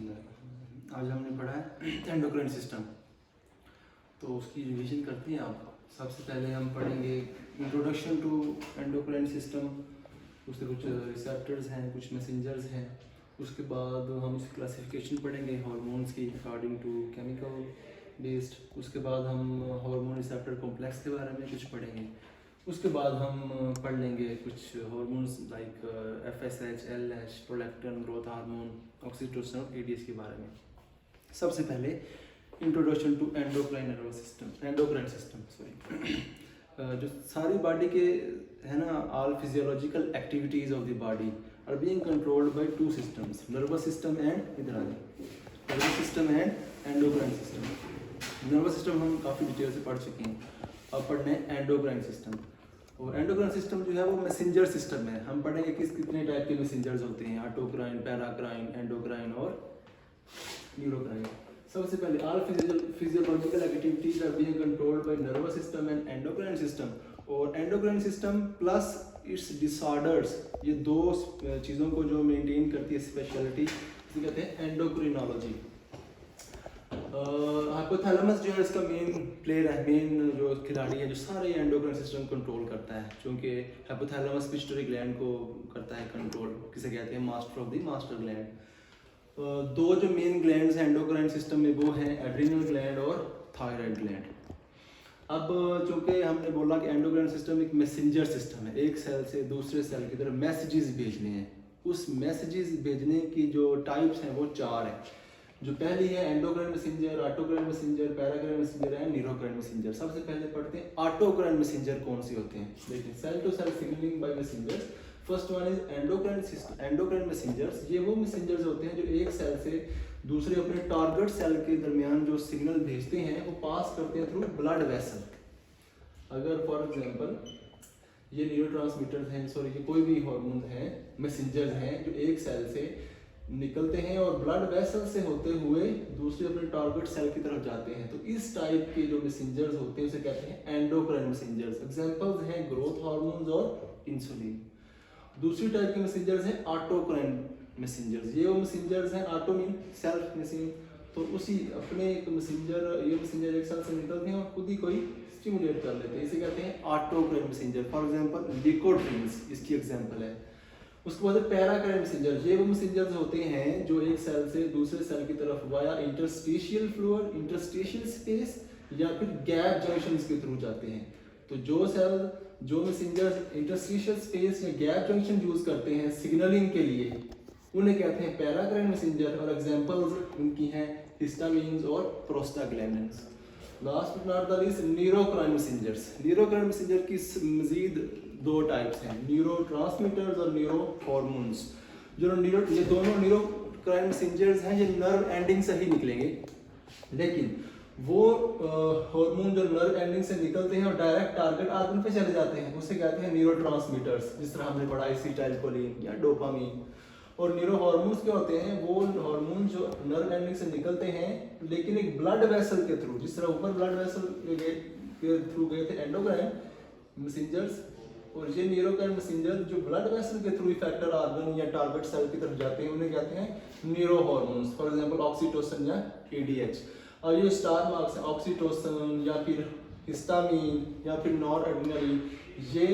आज हमने पढ़ा है एंडोक्राइन सिस्टम, तो उसकी रिवीजन करते हैं आप। सबसे पहले हम पढ़ेंगे इंट्रोडक्शन टू एंडोक्राइन सिस्टम, उसके कुछ रिसेप्टर्स हैं, कुछ मैसेंजर्स हैं। उसके बाद हम उसकी क्लासिफिकेशन पढ़ेंगे हार्मोन्स की अकॉर्डिंग टू केमिकल बेस्ड। उसके बाद हम हार्मोन रिसेप्टर कॉम्प्लेक्स के बारे में कुछ पढ़ेंगे। उसके बाद हम पढ़ लेंगे कुछ hormones like FSH, LH, prolactin, growth hormone, oxytocin और ADH के बारे में। सबसे पहले इंट्रोडक्शन टू एंडोक्राइन सिस्टम जो सारी बॉडी के है ना, all physiological activities of the body are being controlled by two systems, nervous system and nervous system and endocrine system. Nervous system हम काफ़ी डिटेल से पढ़ चुके हैं, अब पढ़ने हैं एंडोक्राइन सिस्टम। और एंडोक्राइन सिस्टम जो है वो मैसेंजर सिस्टम है। हम पढ़ेंगे कितने टाइप के मैसेंजर्स होते हैं, ऑटोक्राइन, पैराक्राइन, एंडोक्राइन और न्यूरोक्राइन। सबसे पहले all physiological activities are being controlled by nervous system and endocrine system. और endocrine system plus its disorders, ये दो चीज़ों को जो मेंटेन करती है स्पेशलिटी, इसे कहते हैं एंडोक्रिनोलॉजी। हाइपोथैलेमस जो है इसका मेन प्लेयर है, मेन जो खिलाड़ी है जो सारे एंडोक्राइन सिस्टम कंट्रोल करता है, क्योंकि हाइपोथैलेमस पिट्यूटरी ग्लैंड को करता है कंट्रोल, किसे कहते हैं master of the master gland. दो जो मेन ग्लैंड्स हैं एंडोक्राइन सिस्टम में वो हैं एड्रिनल ग्लैंड और थायराइड ग्लैंड। अब चूंकि हमने बोला कि एंडोक्राइन सिस्टम एक मैसेंजर सिस्टम है, एक सेल से दूसरे सेल की तरफ मैसेजेस भेजने हैं। उस मैसेजेस भेजने की जो टाइप्स हैं वो चार हैं। जो पहली है endocrine messenger, autocrine messenger, paracrine messenger and न्यूरोक्राइन messenger. सबसे पहले पढ़ते हैं ऑटोक्राइन मैसेंजर कौन सी होते हैं। देखिए, cell to cell signalling by messengers. First one is endocrine messengers. ये वो मैसेंजर्स होते हैं जो एक सेल से दूसरे अपने टारगेट सेल के दरमियान जो सिग्नल भेजते हैं वो पास करते हैं थ्रू ब्लड वेसल। अगर फॉर एग्जांपल ये न्यूरोट्रांसमीटर्स हैं, सॉरी ये कोई भी हार्मोन हैं, मैसेंजर्स हैं जो एक सेल से निकलते हैं और ब्लड वेसल से होते हुए दूसरे अपने टारगेट सेल की तरफ जाते हैं, तो इस टाइप के जो मैसेंजर्स होते हैं उसे कहते हैं एंडोक्राइन मैसेंजर्स। एग्जांपल्स हैं ग्रोथ हार्मोन्स और इंसुलिन। दूसरी टाइप के मैसेंजर्स हैं ऑटोक्राइन मैसेंजर्स। ये वो मैसेंजर्स हैं, ऑटो मीन सेल्फ मैसेंजर, तो उसी अपने एक मैसेंजर, ये मैसेंजर एक सेल से निकलते हैं और खुद ही कोई स्टिमुलेट कर लेते हैं, इसे कहते हैं ऑटोक्राइन मैसेंजर। फॉर एग्जांपल लिकोट्रिन्स इसकी एग्जांपल है। उसके बाद पैराक्राइन मैसेंजर। ये वो मैसेंजर्स होते हैं जो एक सेल से दूसरे सेल की तरफ via interstitial fluid, interstitial space या फिर गैप जंक्शंस के थ्रू जाते हैं। तो जो मैसेंजर्स इंटरस्टिशियल स्पेस या गैप जंक्शन यूज करते हैं सिग्नलिंग के लिए, उन्हें कहते हैं पैराक्राइन मैसेंजर। और एग्जांपल्स उनकी हैं हिस्टामिन्स और prostaglandins. Last but not the least न्यूरोक्राइन messengers. न्यूरोक्राइन messenger की मजीद दो टाइप्स हैं, न्यूरोट्रांसमीटर्स और न्यूरो हार्मोन्स। ये दोनों न्यूरोक्राइन मैसेंजर्स हैं, ये नर्व एंडिंग से ही निकलेंगे, लेकिन वो हार्मोन जो नर्व एंडिंग से निकलते हैं और डायरेक्ट टारगेट ऑर्गन पे चले जाते हैं उसे कहते हैं न्यूरोट्रांसमीटर्स, जिस तरह हमने पढ़ा एसिटाइलकोलिन या डोपामीन। और न्यूरो हार्मोन्स क्या होते हैं, वो हार्मोन जो नर्व एंडिंग से निकलते हैं लेकिन एक ब्लड वेसल के थ्रू, जिस तरह ऊपर ब्लड वेसल के थ्रू गए थे एंडोक्राइन मैसेंजर्स, और ये न्यूरोक्राइन मैसेंजर जो ब्लड वेसल के थ्रू इफेक्टर ऑर्गन या टारगेट सेल की तरफ जाते हैं उन्हें कहते हैं neuro hormones. For example oxytocin या ADH। और ये स्टार मार्क्स हैं, ऑक्सीटोसिन या फिर हिस्टामिन या फिर नॉर एड्रेनालिन, ये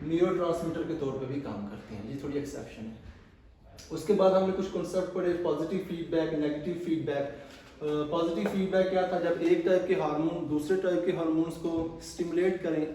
न्यूरोट्रांसमीटर के तौर पे भी काम करते हैं, ये थोड़ी एक्सेप्शन है। उसके बाद हमने कुछ कॉन्सेप्ट पढ़े, positive feedback, negative feedback. Positive feedback क्या था, जब एक टाइप के हार्मोन दूसरे टाइप के हार्मोन्स को स्टिमुलेट करें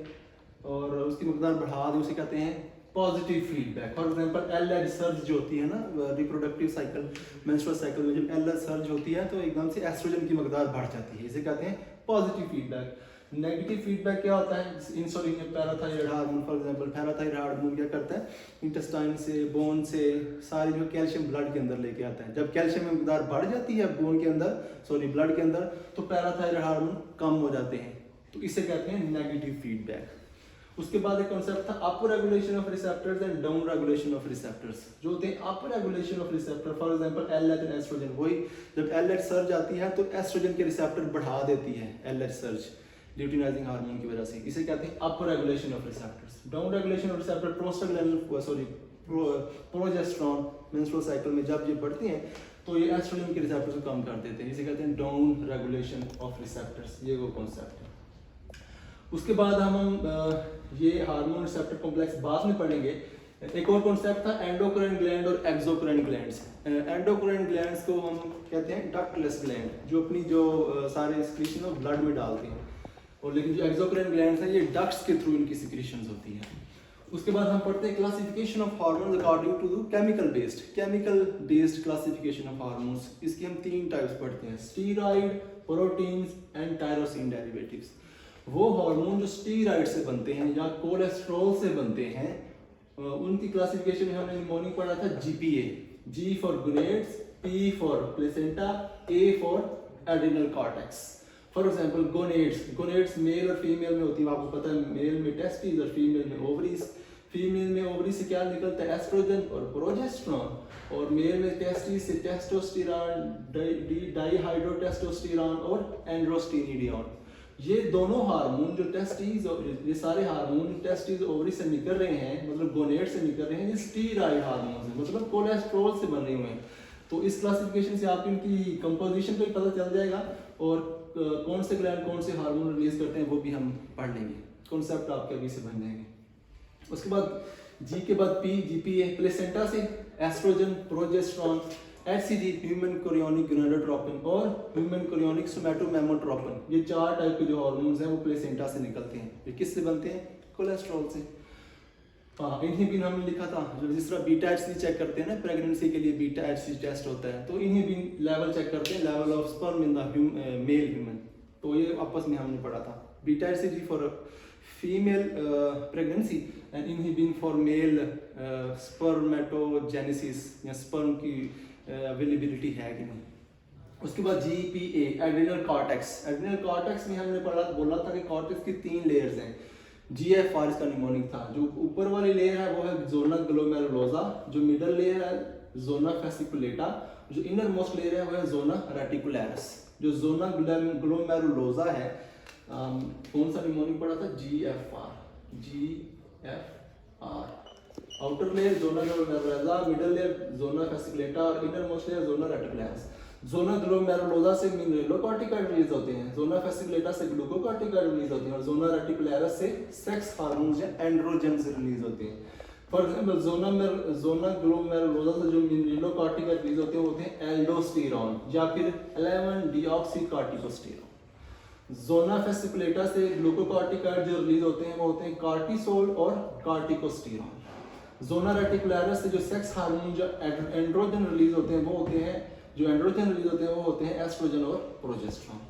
और उसकी मकदार बढ़ा दें, उसे कहते हैं positive feedback. For example LH surge जो होती है ना रिप्रोडक्टिव साइकिल, मेंस्ट्रुअल साइकिल में जब LH सर्ज होती है तो एकदम से एस्ट्रोजन की मकदार बढ़ जाती है, इसे कहते हैं पॉजिटिव फीडबैक। नेगेटिव फीडबैक क्या होता है, इंसुलिन या parathyroid hormone, for example parathyroid hormone क्या करता है, इंटेस्टाइन से, बोन से सारी जो कैल्शियम ब्लड के अंदर लेके आता है। जब कैल्शियम की मकदार बढ़ जाती है बोन के अंदर, सॉरी ब्लड के अंदर, तो पैराथायराइड हार्मोन कम हो जाते हैं, तो इसे कहते हैं नेगेटिव फीडबैक। उसके बाद एक कॉन्सेप्ट था up regulation of receptors and down regulation of receptors. जो होते हैं up regulation of receptor, for example LH and oestrogen. वही जब LH सर्ज आती है तो एस्ट्रोजन के रिसेप्टर बढ़ा देती है LH सर्ज ल्यूटिनाइजिंग हार्मोन की वजह से, इसे कहते हैं up regulation of receptors. Down regulation of receptor prostaglandin, sorry progesterone menstrual cycle में जब ये बढ़ती हैं तो ये एस्ट्रोजन के रिसेप्टर्स को कम कर देते हैं, इसे कहते हैं डाउन रेगुलेशन ऑफ रिसेप्टर्स, ये वो कॉन्सेप्ट है। उसके बाद हम ये हार्मोन रिसेप्टर कॉम्प्लेक्स बाद में पढ़ेंगे। एक और कॉन्सेप्ट था एंडोक्राइन ग्लैंड और एक्सोक्राइन ग्लैंड्स। एंडोक्राइन ग्लैंड्स को हम कहते हैं डक्टलेस ग्लैंड, जो अपनी जो सारे सिक्रीशन ऑफ ब्लड में डालते हैं, और लेकिन जो एक्सोक्राइन ग्लैंड्स हैं ये डक्ट्स के थ्रू इनकी सिक्रीशंस होती है। उसके बाद हम पढ़ते हैं classification of hormones according to chemical based classification of hormones. इसकी हम 3 टाइप्स पढ़ते हैं, steroid, proteins and tyrosine derivatives. वो हार्मोन जो स्टीरॉइड से बनते हैं या कोलेस्ट्रॉल से बनते हैं, उनकी क्लासिफिकेशन में हमने मॉर्निंग पढ़ा था GPA, G for gonads, P for placenta, A for adrenal cortex. For example gonads male और फीमेल में होती है, आपको पता है मेल में टेस्टिस और फीमेल में ओवरीज। फीमेल में ओवरी से क्या निकलता है, एस्ट्रोजन और प्रोजेस्टेरॉन, और मेल में टेस्टिस से टेस्टोस्टेरॉन, डाइहाइड्रोटेस्टोस्टेरॉन और एंड्रोस्टेनिडियोन। ये दोनों हार्मोन जो टेस्टिस और ये सारे हार्मोन टेस्टिस ओवरी से निकल रहे हैं, मतलब गोनेड से निकल रहे हैं, ये स्टीरॉइड हार्मोन है, मतलब कोलेस्ट्रॉल से बन रहे हुए हैं। तो इस क्लासिफिकेशन से आपको इनकी कंपोजिशन का भी पता चल जाएगा, और कौन से ग्लैंड कौन से हार्मोन रिलीज करते हैं वो भी हम पढ़ लेंगे, कॉन्सेप्ट आपके अभी से बन जाएंगे। उसके बाद जी के बाद P, GPA, प्लेसेंटा से oestrogen, progesterone, HCG human chorionic gonadotropin और ह्यूमन कोरियोनिक सोमैटोमेमोट्रोपिन, ये 4 टाइप के जो हार्मोन्स हैं वो प्लेसेंटा से निकलते हैं। ये किससे बनते हैं, कोलेस्ट्रॉल से। इनहिबिन हमने लिखा था, जो जिस तरह बीटा HCG चेक करते हैं ना प्रेगनेंसी के लिए, बीटा HCG टेस्ट होता है, तो इनहिबिन लेवल चेक करते हैं, level of sperm in the male human. तो ये आपस में हमने पढ़ा था, beta HCG for female pregnancy and inhibin for male spermatogenesis, या स्पर्म की अवेलेबिलिटी है कि नहीं। उसके बाद GPA adrenal cortex. Adrenal cortex में हमने बोला था कि कॉर्टेक्स की 3 लेयर्स हैं। GFR इसका निमोनिक था। जो ऊपर वाली लेयर है वो है जोना ग्लोमेरुलोसा, जो मिडल लेयर है जोना फेसिकुलेटा, जो इनर मोस्ट लेयर है वो है जोना रेटिकुलरिस। जो जोना ग्लोमेरुलोसा है, कौन सा निमोनिक पड़ा था, GFR। Outer layer zona glomerulosa, middle layer zona fasciculata और innermost layer zona reticularis. Zona glomerulosa से मिनरलोकॉर्टिकॉइड रिलीज होते हैं, जोना फेसिकुलेटा से ग्लूकोकॉर्टिकॉइड रिलीज होते हैं, और जोना रेटिकुलरिस से सेक्स हार्मोन्स या एंड्रोजन्स रिलीज होते हैं। फॉर एग्जांपल जोना ग्लोमेरुलोसा से जो मिनरलोकॉर्टिकॉइड रिलीज होते हैं एल्डोस्टेरॉन या फिर 11-डीऑक्सीकॉर्टिकोस्टेरॉन। जोना फेसिकुलेटा से ग्लूकोकॉर्टिकॉइड जो रिलीज होते हैं वो होते हैं कार्टिसोल और कार्टिकोस्टेरॉन। जोना रेटिकुलरिस से जो सेक्स हार्मोन जो एंड्रोजन रिलीज होते हैं वो होते हैं, जो एंड्रोजन रिलीज होते हैं वो होते हैं एस्ट्रोजन और प्रोजेस्टेरॉन।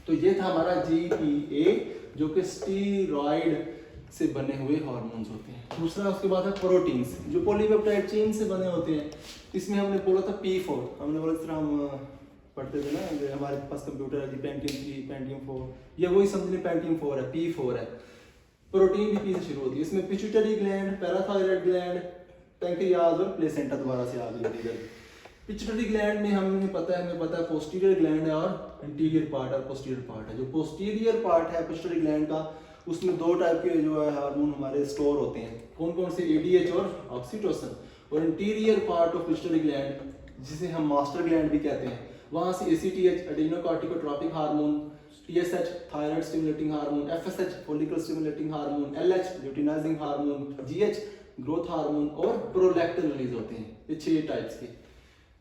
तो ये था हमारा GPA, जो कि स्टीरॉइड से बने हुए हार्मोन्स होते हैं। दूसरा उसके बाद है प्रोटीन्स, जो पॉलीपेप्टाइड चेन से बने होते हैं। इसमें हमने बोला था P4, हमने बोला इस तरह हम पढ़ते थे ना, हमारे पास कंप्यूटर है पेंटियम 3, पेंटियम 4, ये वही समझ लें पेंटियम 4 है, P4 है। प्रोटीन भी P से शुरू होती है। इसमें pituitary gland, parathyroid gland, pancreas और प्लेसेंटा दोबारा से आ गई इधर। पिट्यूटरी ग्लैंड में हमें पता है पोस्टीरियर ग्लैंड है और इंटीरियर पार्ट और पोस्टीरियर पार्ट है। जो पोस्टीरियर पार्ट है पिट्यूटरी ग्लैंड का, उसमें 2 टाइप के जो है हार्मोन हमारे स्टोर होते हैं। कौन कौन से, ADH और ऑक्सीटोसिन। और interior part of pituitary gland, जिसे हम मास्टर ग्लैंड भी कहते हैं, वहाँ से ACTH adrenocorticotropic hormone, TSH thyroid stimulating hormone, FSH follicle stimulating hormone, LH luteinizing hormone, GH growth hormone और प्रोलैक्टिन रिलीज होते हैं। ये 6 टाइप्स के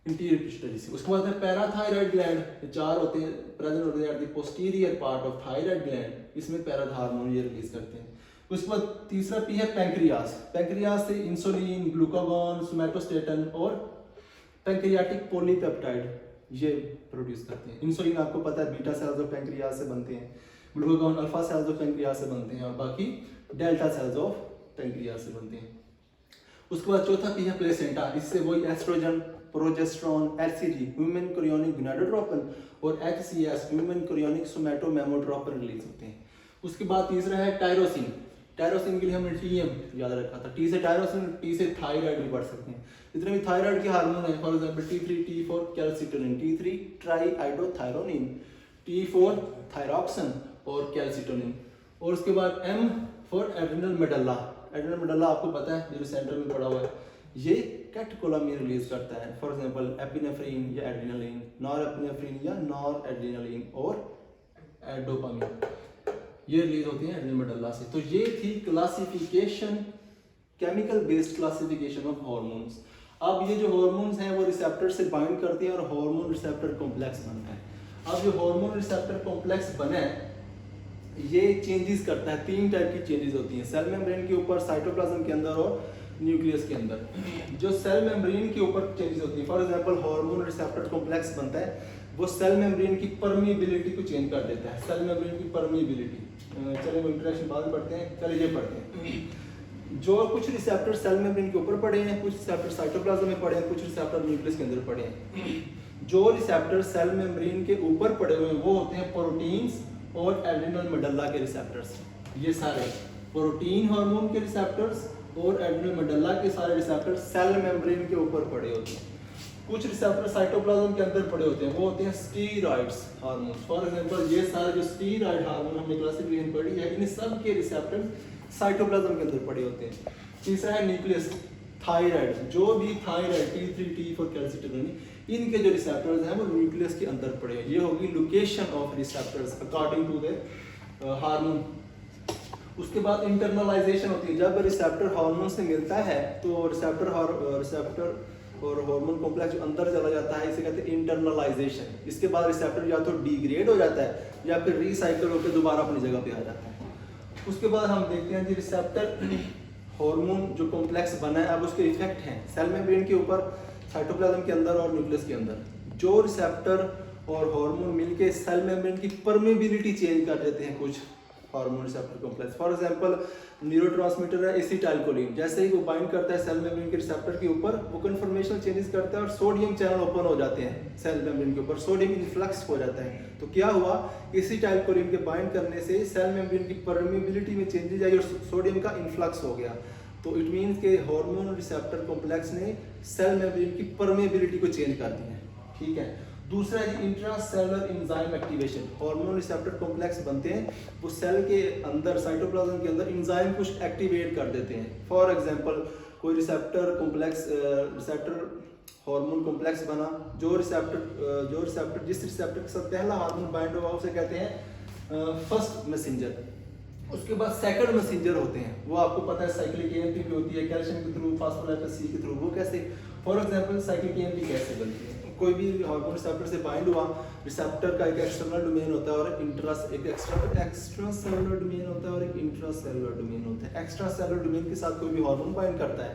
इंटीरियर पिट्यूटरी से। उसके बाद है पैराथायराइड ग्लैंड, 4 होते हैं, प्रेजेंट होते हैं at the posterior part of thyroid gland. इसमें पैराथ हार्मोन ये रिलीज करते हैं। उसके बाद तीसरा P है पैंक्रियास। पैंक्रियास से इंसुलिन, ग्लूकागॉन, सोमैटोस्टेटिन और पैंक्रियाटिक पॉलीपेप्टाइड ये प्रोड्यूस करते हैं। इंसुलिन आपको पता है बीटा सेल्स ऑफ पैंक्रियास से बनते हैं, glucagon alpha cells of pancreas से बनते हैं, और बाकी डेल्टा सेल्स ऑफ पैंक्रियास से बनते हैं। उसके बाद चौथा P है प्लेसेंटा। इससे वही oestrogen, progesterone, HCG human chorionic gonadotropin और HCS human chorionic somatomammotropin release होते हैं। उसके बाद तीसरा है टायरोसिन। टायरोसिन के लिए हमने TM याद रखा था। T से टायरोसिन, T से थायराइड भी पढ़ सकते हैं। जितने भी थायराइड के हार्मोन है, for example T3, T4 calcitonin, T3 triiodothyronine, T4 thyroxine और कैल्सिटोनिन। और उसके बाद M फॉर एड्रिनल मेडल्ला। एड्रिनल मेडल्ला आपको पता है, जो सेंटर में पड़ा हुआ है, ये कैटेकोलामिन रिलीज करता है, फॉर एग्जांपल एपिनेफ्रिन या एड्रेनालिन, नॉर एपिनेफ्रिन या नॉर एड्रेनालिन और डोपामिन, ये रिलीज होती है एड्रेनल मेडुल्ला से। तो ये थी classification, chemical based classification of hormones. अब ये जो हार्मोन्स हैं वो रिसेप्टर से बाइंड करते हैं और हार्मोन रिसेप्टर कॉम्प्लेक्स बनता है। अब जो हार्मोन रिसेप्टर कॉम्प्लेक्स बना है ये चेंजेस करता है, 3 टाइप की चेंजेस होती हैं, सेल मेम्ब्रेन के ऊपर, साइटोप्लाज्म के अंदर और न्यूक्लियस के अंदर। जो सेल मेम्ब्रेन के ऊपर चेंजेस होती है, for example hormone receptor complex बनता है, वो सेल मेम्ब्रेन की परमिएबिलिटी को चेंज कर देता है। सेल मेम्ब्रेन की परमिएबिलिटी, चलिए वो इंट्रोडक्शन बाद में पढ़ते हैं, चलिए ये पढ़ते हैं। जो कुछ रिसेप्टर सेल मेम्ब्रेन के ऊपर पड़े हैं, कुछ रिसेप्टर साइटोप्लाज्म में पड़े हैं, कुछ रिसेप्टर न्यूक्लियस के अंदर पड़े हैं। जो रिसेप्टर सेल मेम्ब्रेन के ऊपर पड़े हुए हैं वो होते हैं प्रोटीन्स और एड्रेनल मेडुल्ला के रिसेप्टर्स। ये सारे प्रोटीन हार्मोन के रिसेप्टर्स और एड्रेनल मेडुल्ला के सारे रिसेप्टर्स सेल मेम्ब्रेन के ऊपर पड़े होते हैं। कुछ रिसेप्टर साइटोप्लाज्म के अंदर पड़े होते हैं, वो होते हैं स्टीरॉइड्स हार्मोन। फॉर एग्जांपल ये सारे जो स्टीरॉइड हार्मोन हमने क्लासिफिकेशन पढ़ी है, इन सब के रिसेप्टर साइटोप्लाज्म के अंदर पड़े होते हैं। तीसरा है न्यूक्लियस, थायराइड, जो भी थायराइड T3 T4 कैल्सिटोनिन, इनके जो रिसेप्टर्स हैं वो न्यूक्लियस के अंदर पड़े हैं। ये होगी location of receptors according to the hormone. उसके बाद इंटरनलाइजेशन होती है, जब रिसेप्टर हार्मोन से मिलता है तो रिसेप्टर और हार्मोन कॉम्प्लेक्स जो अंदर चला जाता है, इसे कहते हैं इंटरनलाइजेशन। इसके बाद रिसेप्टर या तो डिग्रेड हो जाता है या फिर रिसाइकल होकर दोबारा अपनी जगह पे आ जाता है। उसके बाद हम देखते हैं कि रिसेप्टर हार्मोन जो कॉम्प्लेक्स बना है, अब उसके इफेक्ट हैं सेल मेम्ब्रेन के ऊपर, साइटोप्लाज्म के अंदर और न्यूक्लियस के अंदर। जो रिसेप्टर और हार्मोन मिलके सेल मेम्ब्रेन की परमेबिलिटी चेंज कर देते हैं कुछ hormone receptor complex. For example neurotransmitter है एसिटाइलकोलिन, जैसे ही वो बाइंड करता है सेल मेम्ब्रेन के रिसेप्टर के ऊपर, वो कन्फर्मेशनल चेंजेस करता है और सोडियम चैनल ओपन हो जाते हैं सेल मेम्ब्रेन के ऊपर, सोडियम इन्फ्लक्स हो जाता है। तो क्या हुआ, एसिटाइलकोलिन के बाइंड करने से सेल मेम्ब्रेन की परमेबिलिटी में चेंजेस आई और सोडियम का इन्फ्लक्स हो गया। तो इट मीन्स के हार्मोन रिसेप्टर कॉम्प्लेक्स ने सेल मेम्ब्रेन की परमेबिलिटी को चेंज कर दिया है। ठीक है। दूसरा है intracellular enzyme activation. Hormone receptor complex बनते हैं, वो सेल के अंदर, साइटोप्लाज्म के अंदर एंजाइम कुछ एक्टिवेट कर देते हैं। फॉर एग्जांपल कोई receptor complex, receptor hormone complex बना, जो रिसेप्टर जिस रिसेप्टर के साथ पहला हार्मोन बाइंड हुआ उसे कहते हैं फर्स्ट मैसेंजर। उसके बाद सेकंड मैसेंजर होते हैं, वो आपको पता है साइक्लिक एएमपी भी होती है, कैल्शियम के थ्रू, फास्फोलाइपेस सी के थ्रू। वो कैसे, फॉर एग्जांपल साइक्लिक एएमपी कैसे बनती है, कोई भी हार्मोन रिसेप्टर से बाइंड हुआ, रिसेप्टर का एक एक्सटर्नल डोमेन होता है और एक एक्स्ट्रा सेलुलर डोमेन होता है और एक इंट्रा सेलुलर डोमेन होता है। एक्स्ट्रा सेलुलर डोमेन के साथ कोई भी हार्मोन बाइंड करता है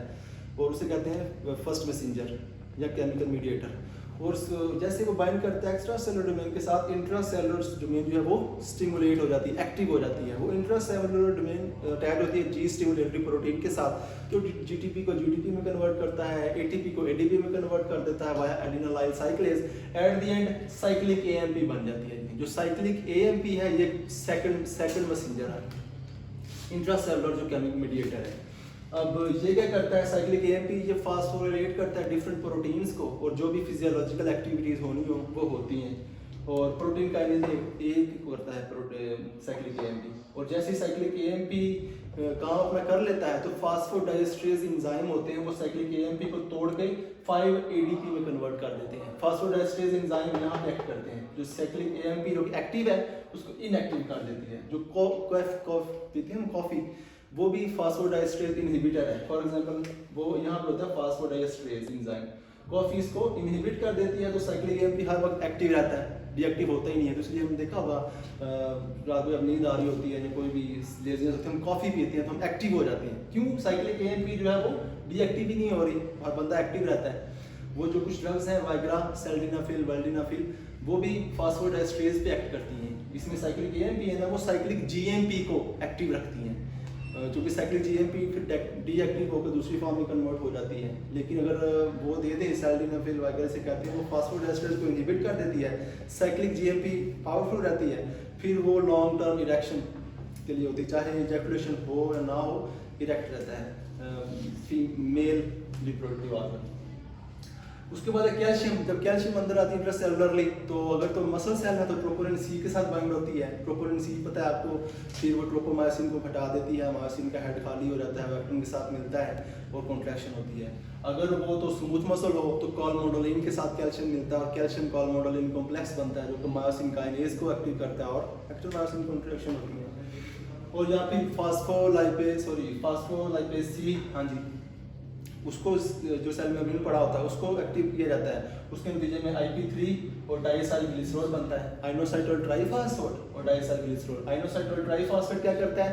और उसे कहते हैं फर्स्ट मैसेंजर या केमिकल मीडिएटर। और जैसे वो बाइंड करता है एक्स्ट्रा सेलुलर डोमेन के साथ, इंट्रा सेलुलर डोमेन जो है वो स्टिमुलेट हो जाती है, एक्टिव हो जाती है। वो इंट्रा सेलुलर डोमेन अटैच होती है जी स्टिमुलेटरी प्रोटीन के साथ, जो जीटीपी को जीडीपी में कन्वर्ट करता है, एटीपी को एडीपी में कन्वर्ट कर देता है via adenylyl cyclase. At the end cyclic AMP बन जाती है। जो साइक्लिक एएमपी है ये सेकंड मैसेंजर है, इंट्रा सेलुलर जो केमिकल मीडिएटर है। अब ये क्या करता है, साइक्लिक एएमपी ये फास्फोराइलेट करता है डिफरेंट प्रोटीन्स को, और जो भी फिजियोलॉजिकल एक्टिविटीज होनी हो वो होती हैं। और प्रोटीन काइनेज एक करता है साइक्लिक एएमपी, और जैसे साइक्लिक एएमपी काम अपना कर लेता है तो फास्फोडाइएस्ट्रेज एंजाइम होते हैं, वो साइक्लिक एएमपी को तोड़ के 5-ADP में कन्वर्ट कर देते हैं। फास्फोडाइएस्ट्रेज एंजाइम यहाँ पे एक्ट करते हैं, जो साइक्लिक एएमपी जो एक्टिव है उसको इनएक्टिव कर देती है। जो पीते हैं कॉफी, वो भी फास्फोडाइएस्ट्रेज इनहिबिटर है। फॉर एग्जांपल वो यहाँ पे होता है फास्फोडाइएस्ट्रेज एंजाइम, कॉफी इसको इनहिबिट कर देती है, तो साइक्लिक एएमपी हर वक्त एक्टिव रहता है, डीएक्टिव होता ही नहीं है। तो इसलिए हम देखा होगा रात में जब नींद आ रही होती है या कोई भी लेजीनेस होती है, हम कॉफी पीते हैं तो हम एक्टिव हो जाते हैं। क्यों, साइक्लिक एएमपी जो है वो डीएक्टिव ही नहीं हो रही और बंदा एक्टिव रहता है। वो जो कुछ ड्रग्स हैं वाइग्रा, सेल्डेनाफिल, वाल्डेनाफिल, वो भी फास्फोडाइएस्ट्रेज पे एक्ट करती हैं। इसमें साइक्लिक एएमपी है ना, वो साइक्लिक जीएमपी को एक्टिव रखती हैं, क्योंकि साइक्लिक जीएमपी फिर डीएक्टिव होकर दूसरी फॉर्म में कन्वर्ट हो जाती है। लेकिन अगर वो दे दें सेल्डेनाफिल वगैरह से कहते हैं, वो फास्फोडाइएस्ट्रेज को इनहिबिट कर देती है, साइक्लिक जीएमपी पावरफुल रहती है, फिर वो लॉन्ग टर्म इरेक्शन के लिए होती है, चाहे इजैकुलेशन हो या ना हो, इरेक्ट रहता है मेल रिप्रोडक्टिव ऑर्गन। उसके बाद है कैल्शियम। जब कैल्शियम अंदर आती है इंट्रासेलुलरली, तो अगर तो मसल सेल है तो प्रोपोलिन सी के साथ बाइंड होती है। प्रोपोलिन सी पता है आपको, फिर वो ट्रोपोमायोसिन को हटा देती है, मायोसिन का हेड खाली हो जाता है, वेक्टिन के साथ मिलता है और कॉन्ट्रैक्शन होती है। अगर वो तो स्मूथ मसल हो तो कॉलमोडोलिन के साथ कैल्शियम मिलता है और कैल्शियम कॉलमोडोलिन कॉम्प्लेक्स बनता है जो कि मायोसिन काइनेज को एक्टिव करता है और एक्टिव मायोसिन कॉन्ट्रैक्शन होती है। और यहाँ पे फास्फोलाइपेज सी, हाँ जी, उसको जो सेल मेम्ब्रेन पड़ा होता है उसको एक्टिव किया जाता है। उसके नतीजे में IP3 और डाइसाइलग्लिसरॉल बनता है, आइनोसाइटोल ट्राइफॉस्फेट और डाइसाइलग्लिसरॉल। आइनोसाइटोल ट्राइफॉस्फेट क्या करता है,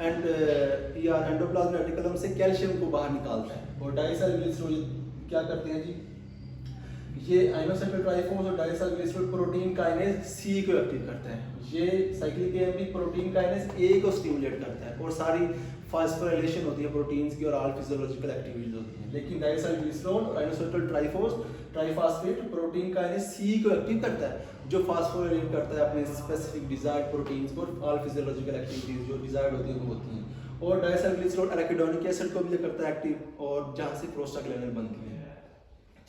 एंडोप्लाज्म रेटिकुलम से कैल्शियम को बाहर निकालता है। और डाइसाइलग्लिसरॉल क्या करते हैं जी, ये आइनोसाइटोल ट्राइफॉस और डाइसाइलग्लिसरॉल प्रोटीन काइनेज सी को एक्टिव करता है। ये cyclic AMP protein kinase A को स्टिमुलेट करता है और सारी फास्फोराइलेशन होती है प्रोटीन्स की और ऑल फिजियोलॉजिकल एक्टिविटीज होती हैं। लेकिन डाइसाइलग्लिसरॉल और आइनोसाइटोल ट्राइफॉस्फेट प्रोटीन काइनेज सी को एक्टिव करता है जो फास्फोराइलेट करता है अपने स्पेसिफिक डिजायर्ड प्रोटीन्स को, ऑल फिजियोलॉजिकल एक्टिविटीज जो डिजायर्ड होती है वो होती हैं। और डाइसाइलग्लिसरॉल एराकिडोनिक एसिड को भी करता है एक्टिव और जहाँ से प्रोस्टाग्लैंडिन बनती है।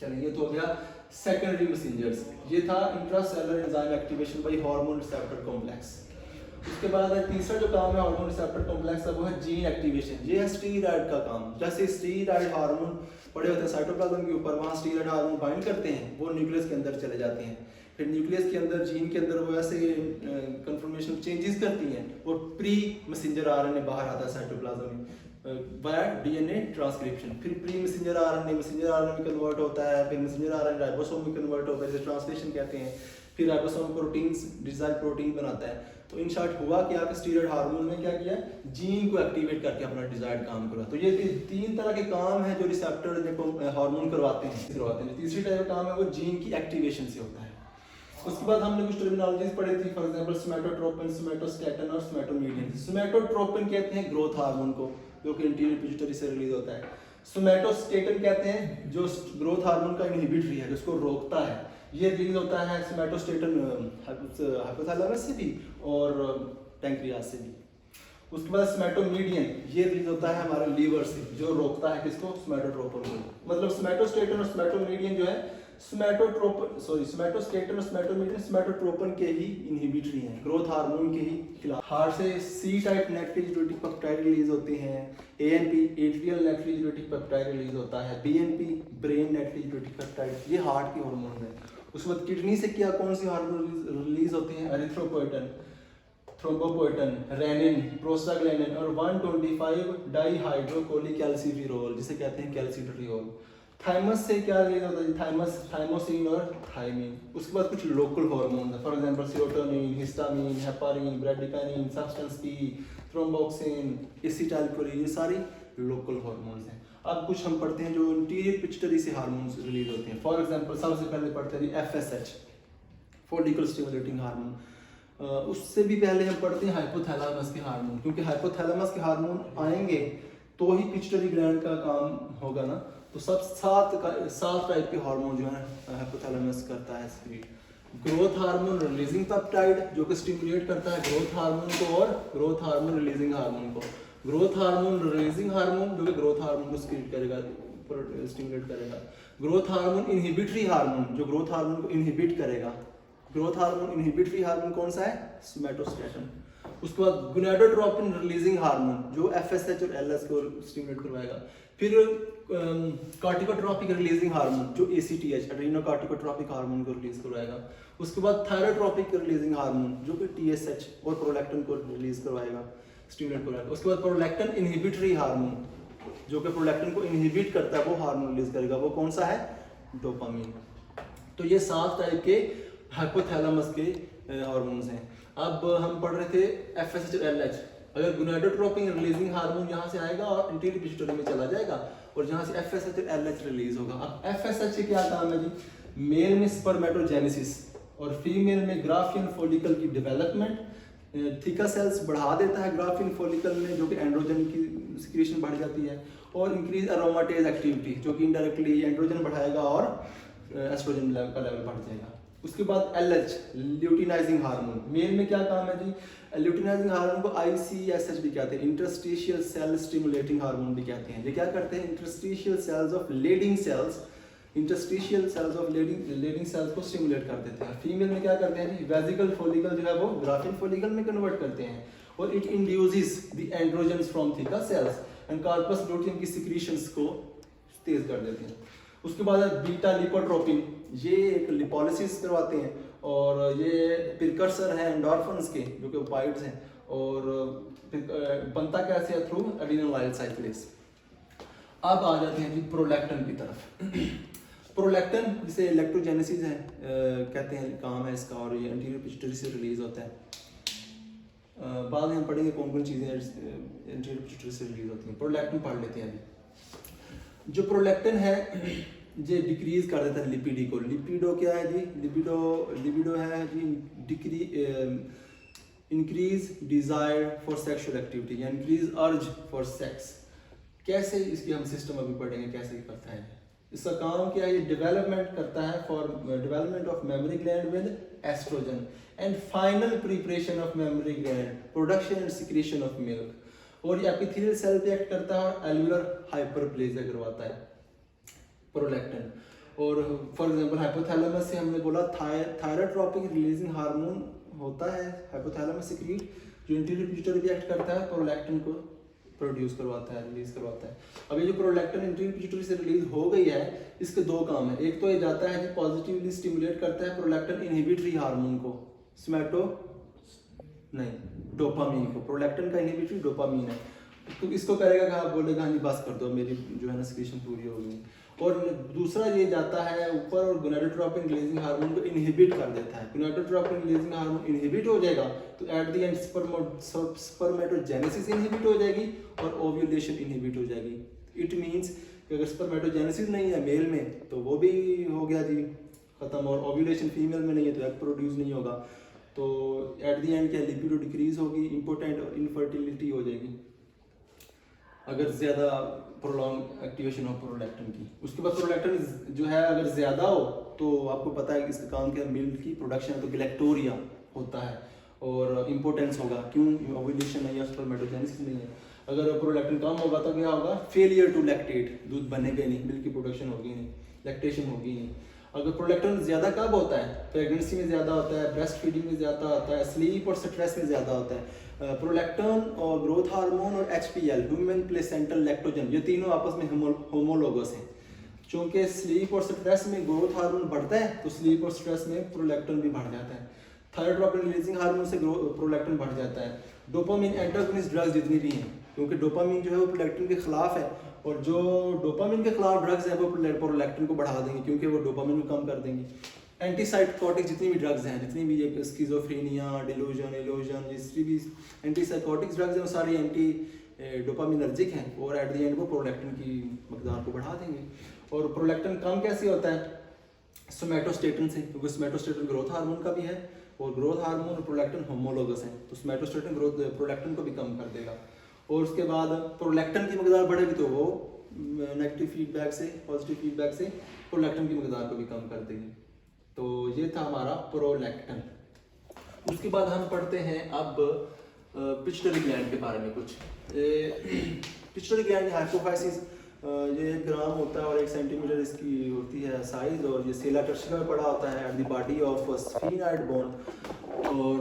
चलिए ये तो हो गया सेकेंडरी मैसेंजर्स, ये था intracellular enzyme activation bye hormone receptor complex. उसके बाद तीसरा जो काम है हार्मोन रिसेप्टर कॉम्प्लेक्स का वो है जीन एक्टिवेशन। ये है स्टीरॉयड का काम। जैसे स्टीरॉयड हार्मोन पड़े होते हैं साइटोप्लाज्म के ऊपर, वहाँ स्टीरॉयड हार्मोन बाइंड करते हैं, वो न्यूक्लियस के अंदर चले जाते हैं। फिर न्यूक्लियस के अंदर जीन के अंदर वो ऐसे कन्फर्मेशन चेंजेस करती हैं और प्री मैसेंजर आरएनए बाहर आता है साइटोप्लाज्म में वाया डीएनए ट्रांसक्रिप्शन। फिर pre messenger RNA messenger RNA में कन्वर्ट होता है, फिर मैसेंजर आरएनए राइबोसोम में कन्वर्ट होता है, जिसे ट्रांसलेशन कहते हैं। फिर राइबोसोम प्रोटीन्स डिजायर्ड प्रोटीन बनाता है। तो इन शॉर्ट हुआ क्या कि स्टीरॉयड हार्मोन ने क्या किया, जीन को एक्टिवेट करके अपना डिजायर्ड काम करा। तो ये तीन तरह के काम है जो रिसेप्टर हार्मोन करवाते हैं। तीसरी टाइप का काम है वो जीन की एक्टिवेशन से होता है। उसके बाद हमने कुछ टर्मिनोलॉजीज पढ़ी थी, फॉर एग्जांपल सोमैटोट्रोपिन, सोमैटोस्टैटिन और सोमैटोमीडियन। सोमैटोट्रोपिन कहते हैं ग्रोथ हार्मोन को जो कि इंटीरियर पिट्यूटरी से रिलीज होता है। सोमैटोस्टैटिन कहते हैं जो ग्रोथ हार्मोन का इनहिबिटरी है, जिसको रोकता है। ये रिलीज होता है सोमैटोस्टैटिन हाइपोथैलेमस से भी और पैंक्रियास से भी। उसके बाद सोमैटोमीडियन ये रिलीज होता है हमारे लीवर से, जो रोकता है किसको, सोमैटोट्रोपिन को। मतलब सोमैटोस्टैटिन और सोमैटोमीडियन जो है सोमैटोस्टैटिन और सोमैटोमीडियन सोमैटोट्रोपिन के ही इनहिबिटरी हैं, ग्रोथ हार्मोन के ही खिलाफ। हार्ट से सी टाइप नेट्रिक पेप्टाइड रिलीज होते हैं, एएनपी एट्रियल नेट्रिक पेप्टाइड रिलीज होता है, बीएनपी ब्रेन नेट्रिक पेप्टाइड, ये हार्ट के हार्मोन है। उसके बाद किडनी से क्या कौन सी हार्मोन रिलीज होते हैं, एरिथ्रोपोएटिन, थ्रोम्बोपोएटिन, रेनिन, प्रोस्टाग्लैंडिन और 125 डाइहाइड्रोकोलीकैल्सिफेरॉल जिसे कहते हैं कैल्सिट्रियोल। थाइमस से क्या रिलीज होता है, थाइमस, थाइमोसिन और थाइमिन। उसके बाद कुछ लोकल हार्मोन है, for example serotonin, histamine, heparin, bradykinin, substance P, thromboxane, acetylcholine, ये सारी लोकल हार्मोन्स हैं। अब कुछ हम पढ़ते हैं जो इंटीरियर पिट्यूटरी से हार्मोन्स रिलीज होते हैं। फॉर एग्जांपल सबसे पहले पढ़ते हैं FSH, फोलिकल स्टिमुलेटिंग हार्मोन। उससे भी पहले हम पढ़ते हैं हाइपोथैलेमस के हार्मोन, क्योंकि हाइपोथैलेमस के हार्मोन आएंगे तो ही पिट्यूटरी ग्लैंड का काम होगा ना। तो सब सात टाइप के हार्मोन जो है हाइपोथैलेमस करता है screen. Growth hormone releasing peptide जो कि स्टिमुलेट करता है ग्रोथ हार्मोन को और ग्रोथ हार्मोन रिलीजिंग हार्मोन को। ग्रोथ हार्मोन रिलीजिंग हार्मोन जो कि ग्रोथ हार्मोन को स्टिमुलेट करेगा। ग्रोथ हार्मोन इनहिबिटरी हार्मोन जो ग्रोथ हार्मोन को इनहिबिट करेगा। ग्रोथ हार्मोन इनहिबिटरी हार्मोन कौन सा है, सोमैटोस्टैटिन। उसके बाद गोनाडोट्रोपिन रिलीजिंग हार्मोन जो FSH और LH को स्टिमुलेट करवाएगा। फिर कॉर्टिकोट्रोपिक रिलीजिंग हार्मोन जो ACTH एड्रेनोकॉर्टिकोट्रोपिक हार्मोन को रिलीज करवाएगा। उसके बाद थायरोट्रोपिक रिलीजिंग हार्मोन जो कि TSH और प्रोलैक्टिन को रिलीज करवाएगा, स्टिमुलेट करवाएगा। उसके बाद प्रोलैक्टिन इनहिबिटरी हार्मोन जो कि प्रोलैक्टिन को इनहिबिट करता है वो हार्मोन रिलीज करेगा, वो कौन सा है, डोपामिन। तो ये 7 टाइप के हाइपोथैलेमस के हार्मोन्स हैं। अब हम पढ़ रहे थे FSH और LH। अगर गोनाडोट्रोपिन रिलीजिंग हार्मोन यहाँ से आएगा और इंटीरियर पिट्यूटरी में चला जाएगा और जहाँ से FSH और LH रिलीज होगा। अब FSH से क्या काम है जी, मेल में स्पर्मेटोजेनेसिस और फीमेल में ग्राफियन फॉलिकल की डेवलपमेंट, थिका सेल्स बढ़ा देता है ग्राफियन फॉलिकल में जो कि एंड्रोजन की सिक्रीशन बढ़ जाती है, और इंक्रीज अरोमाटेज एक्टिविटी जो कि इनडायरेक्टली एंड्रोजन बढ़ाएगा और एस्ट्रोजन का लेवल बढ़ जाएगा। उसके बाद LH ल्यूटिनाइजिंग हार्मोन, मेल में क्या काम है जी, ल्यूटिनाइजिंग हार्मोन को ICSH भी कहते हैं, इंटरस्टिशियल सेल स्टिमुलेटिंग हार्मोन भी कहते हैं। ये क्या करते हैं, interstitial cells of Leydig cells interstitial cells of Leydig cells को स्टिमुलेट कर देते हैं। फीमेल में क्या करते हैं जी, वेजिकल फॉलिकल जो है वो ग्राफिन फॉलिकल में कन्वर्ट करते हैं, और it induces the androgens from theca cells and corpus luteum की सिक्रीशंस को तेज कर देते हैं। उसके बाद बीटा लिपोट्रोपिन, ये एक लिपोलिसिस करवाते हैं, और ये प्रिकर्सर है एंडोर्फिन्स के जो कि ओपाइड्स हैं, और बनता कैसे है, थ्रू एडिनोलाइल साइक्लेस। अब आ जाते हैं जी प्रोलैक्टिन की तरफ। प्रोलैक्टिन जिसे इलेक्ट्रोजेनेसिस है कहते हैं, काम है इसका, और ये एंटीरियर पिट्यूटरी से रिलीज होता है। बाद में हम पढ़ेंगे कौन कौन चीज़ें एंटीरियर पिट्यूटरी से रिलीज होती हैं। प्रोलैक्टिन पढ़ लेते हैं अभी। जो प्रोलैक्टिन है ये डिक्रीज कर देता है लिपिडी को। लिपिडो क्या है जी, लिबिडो है जी increase desire for sexual activity या इंक्रीज अर्ज फॉर सेक्स। कैसे इसकी हम सिस्टम अभी पढ़ेंगे कैसे करता है। इसका काम क्या है, ये डेवलपमेंट करता है for development of mammary gland with oestrogen and final preparation of mammary gland, production and secretion of milk, और ये एपिथेलियल सेल पे एक्ट करता है और एल्वुलर हाइपरप्लेजिया करवाता है प्रोलैक्टिन। और फॉर एग्जांपल हाइपोथैलेमस से हमने बोला थायरोट्रोपिक रिलीजिंग हार्मोन होता है हाइपोथैलेमस सिक्रीट, जो इंटीरियर पिट्यूटरी पे एक्ट करता है, प्रोलैक्टिन को प्रोड्यूस करवाता है, रिलीज करवाता है। अब ये जो प्रोलैक्टिन इंटीरियर पिट्यूटरी से रिलीज हो गई है, इसके दो काम है। एक तो ये जाता है कि पॉजिटिवली स्टिमुलेट करता है प्रोलैक्टिन इनहिबिटरी हार्मोन को, डोपामीन को। प्रोलैक्टिन का इनहिबिटरी डोपामीन है, तो इसको करेगा कि आप बोलेगा हाँ जी बस कर दो, मेरी जो है ना सिक्रीशन पूरी हो गई। और दूसरा ये जाता है ऊपर और गोनाडोट्रोपिन रिलीजिंग हार्मोन को इनहिबिट कर देता है। गोनाडोट्रोपिन रिलीजिंग हार्मोन इनहिबिट हो जाएगा तो eight the and spermatogenesis inhibit हो जाएगी और ओव्यूलेशन इनहिबिट हो जाएगी। इट मींस कि अगर स्पर्मेटोजेनेसिस नहीं है मेल में तो वो भी हो गया जी खत्म, और ओव्यूलेशन फीमेल में नहीं है तो एग प्रोड्यूस नहीं होगा। तो एट द एंड क्या लिपिडो डिक्रीज होगी, इंपोर्टेंट और इनफर्टिलिटी हो जाएगी अगर ज़्यादा प्रोलॉन्ग एक्टिवेशन हो प्रोलैक्टिन की। उसके बाद प्रोलैक्टिन जो है अगर ज़्यादा हो तो आपको पता है कि इसका काम क्या है, मिल्क की प्रोडक्शन है तो गैलेक्टोरिया होता है और इम्पोर्टेंस होगा। क्यों, ओव्यूलेशन नहीं है, स्पर्मेटोजेनेसिस नहीं है। अगर प्रोलैक्टिन कम होगा तो क्या होगा, फेलियर टू लैक्टेट, दूध बनेगा नहीं, मिल्क की प्रोडक्शन होगी नहीं, लैक्टेशन होगी नहीं। अगर प्रोलैक्टिन ज़्यादा कब होता है, प्रेगनेंसी में ज़्यादा होता है, ब्रेस्ट फीडिंग में ज़्यादा होता है, स्लीप और स्ट्रेस में ज़्यादा होता है। प्रोलैक्टिन और ग्रोथ हार्मोन और HPL ह्यूमन प्लेसेंटल लैक्टोजन, ये तीनों आपस में होमोलोगस हैं। चूँकि स्लीप और स्ट्रेस में ग्रोथ हार्मोन बढ़ता है तो स्लीप और स्ट्रेस में प्रोलैक्टिन भी बढ़ जाता है। थायरोट्रोपिन रिलीजिंग हार्मोन से प्रोलैक्टिन बढ़ जाता है। डोपामिन एंटागोनिस्ट ड्रग्स जितनी भी हैं, क्योंकि डोपामिन जो है वो प्रोलैक्टिन के खिलाफ है, और जो डोपामिन के खिलाफ ड्रग्स हैं वो प्रोलैक्टिन को बढ़ा देंगे क्योंकि वो डोपामिन को कम कर देंगी। एंटीसाइकोटिक जितनी भी ड्रग्स हैं, जितनी भी ये स्किज़ोफ्रेनिया, डिलूजन, इल्यूजन, जितनी भी एंटीसाइकोटिक ड्रग्स हैं वो सारी एंटी डोपामिनर्जिक हैं और एट द एंड वो प्रोलैक्टिन की मकदार को बढ़ा देंगे। और प्रोलैक्टिन कम कैसे होता है, सोमैटोस्टेटिन से, क्योंकि सोमैटोस्टेटिन ग्रोथ हार्मोन का भी है और ग्रोथ हार्मोन और प्रोलैक्टिन होमोलोगस हैं, तो सोमैटोस्टेटिन प्रोलैक्टिन को भी कम कर देगा। और उसके बाद प्रोलैक्टिन की मकदार बढ़ेगी तो वो नेगेटिव फीडबैक से पॉजिटिव फीडबैक से प्रोलैक्टिन की मकदार को भी कम कर देगी। तो ये था हमारा प्रोलैक्टिन। उसके बाद हम पढ़ते हैं अब पिट्यूटरी ग्लैंड के बारे में कुछ। पिट्यूटरी ग्लैंड हाइपोफाइसिस, ये 1 ग्राम होता है और 1 सेंटीमीटर इसकी होती है साइज, और ये सेला टर्शिया में पड़ा होता है at the body of sphenoid bone. और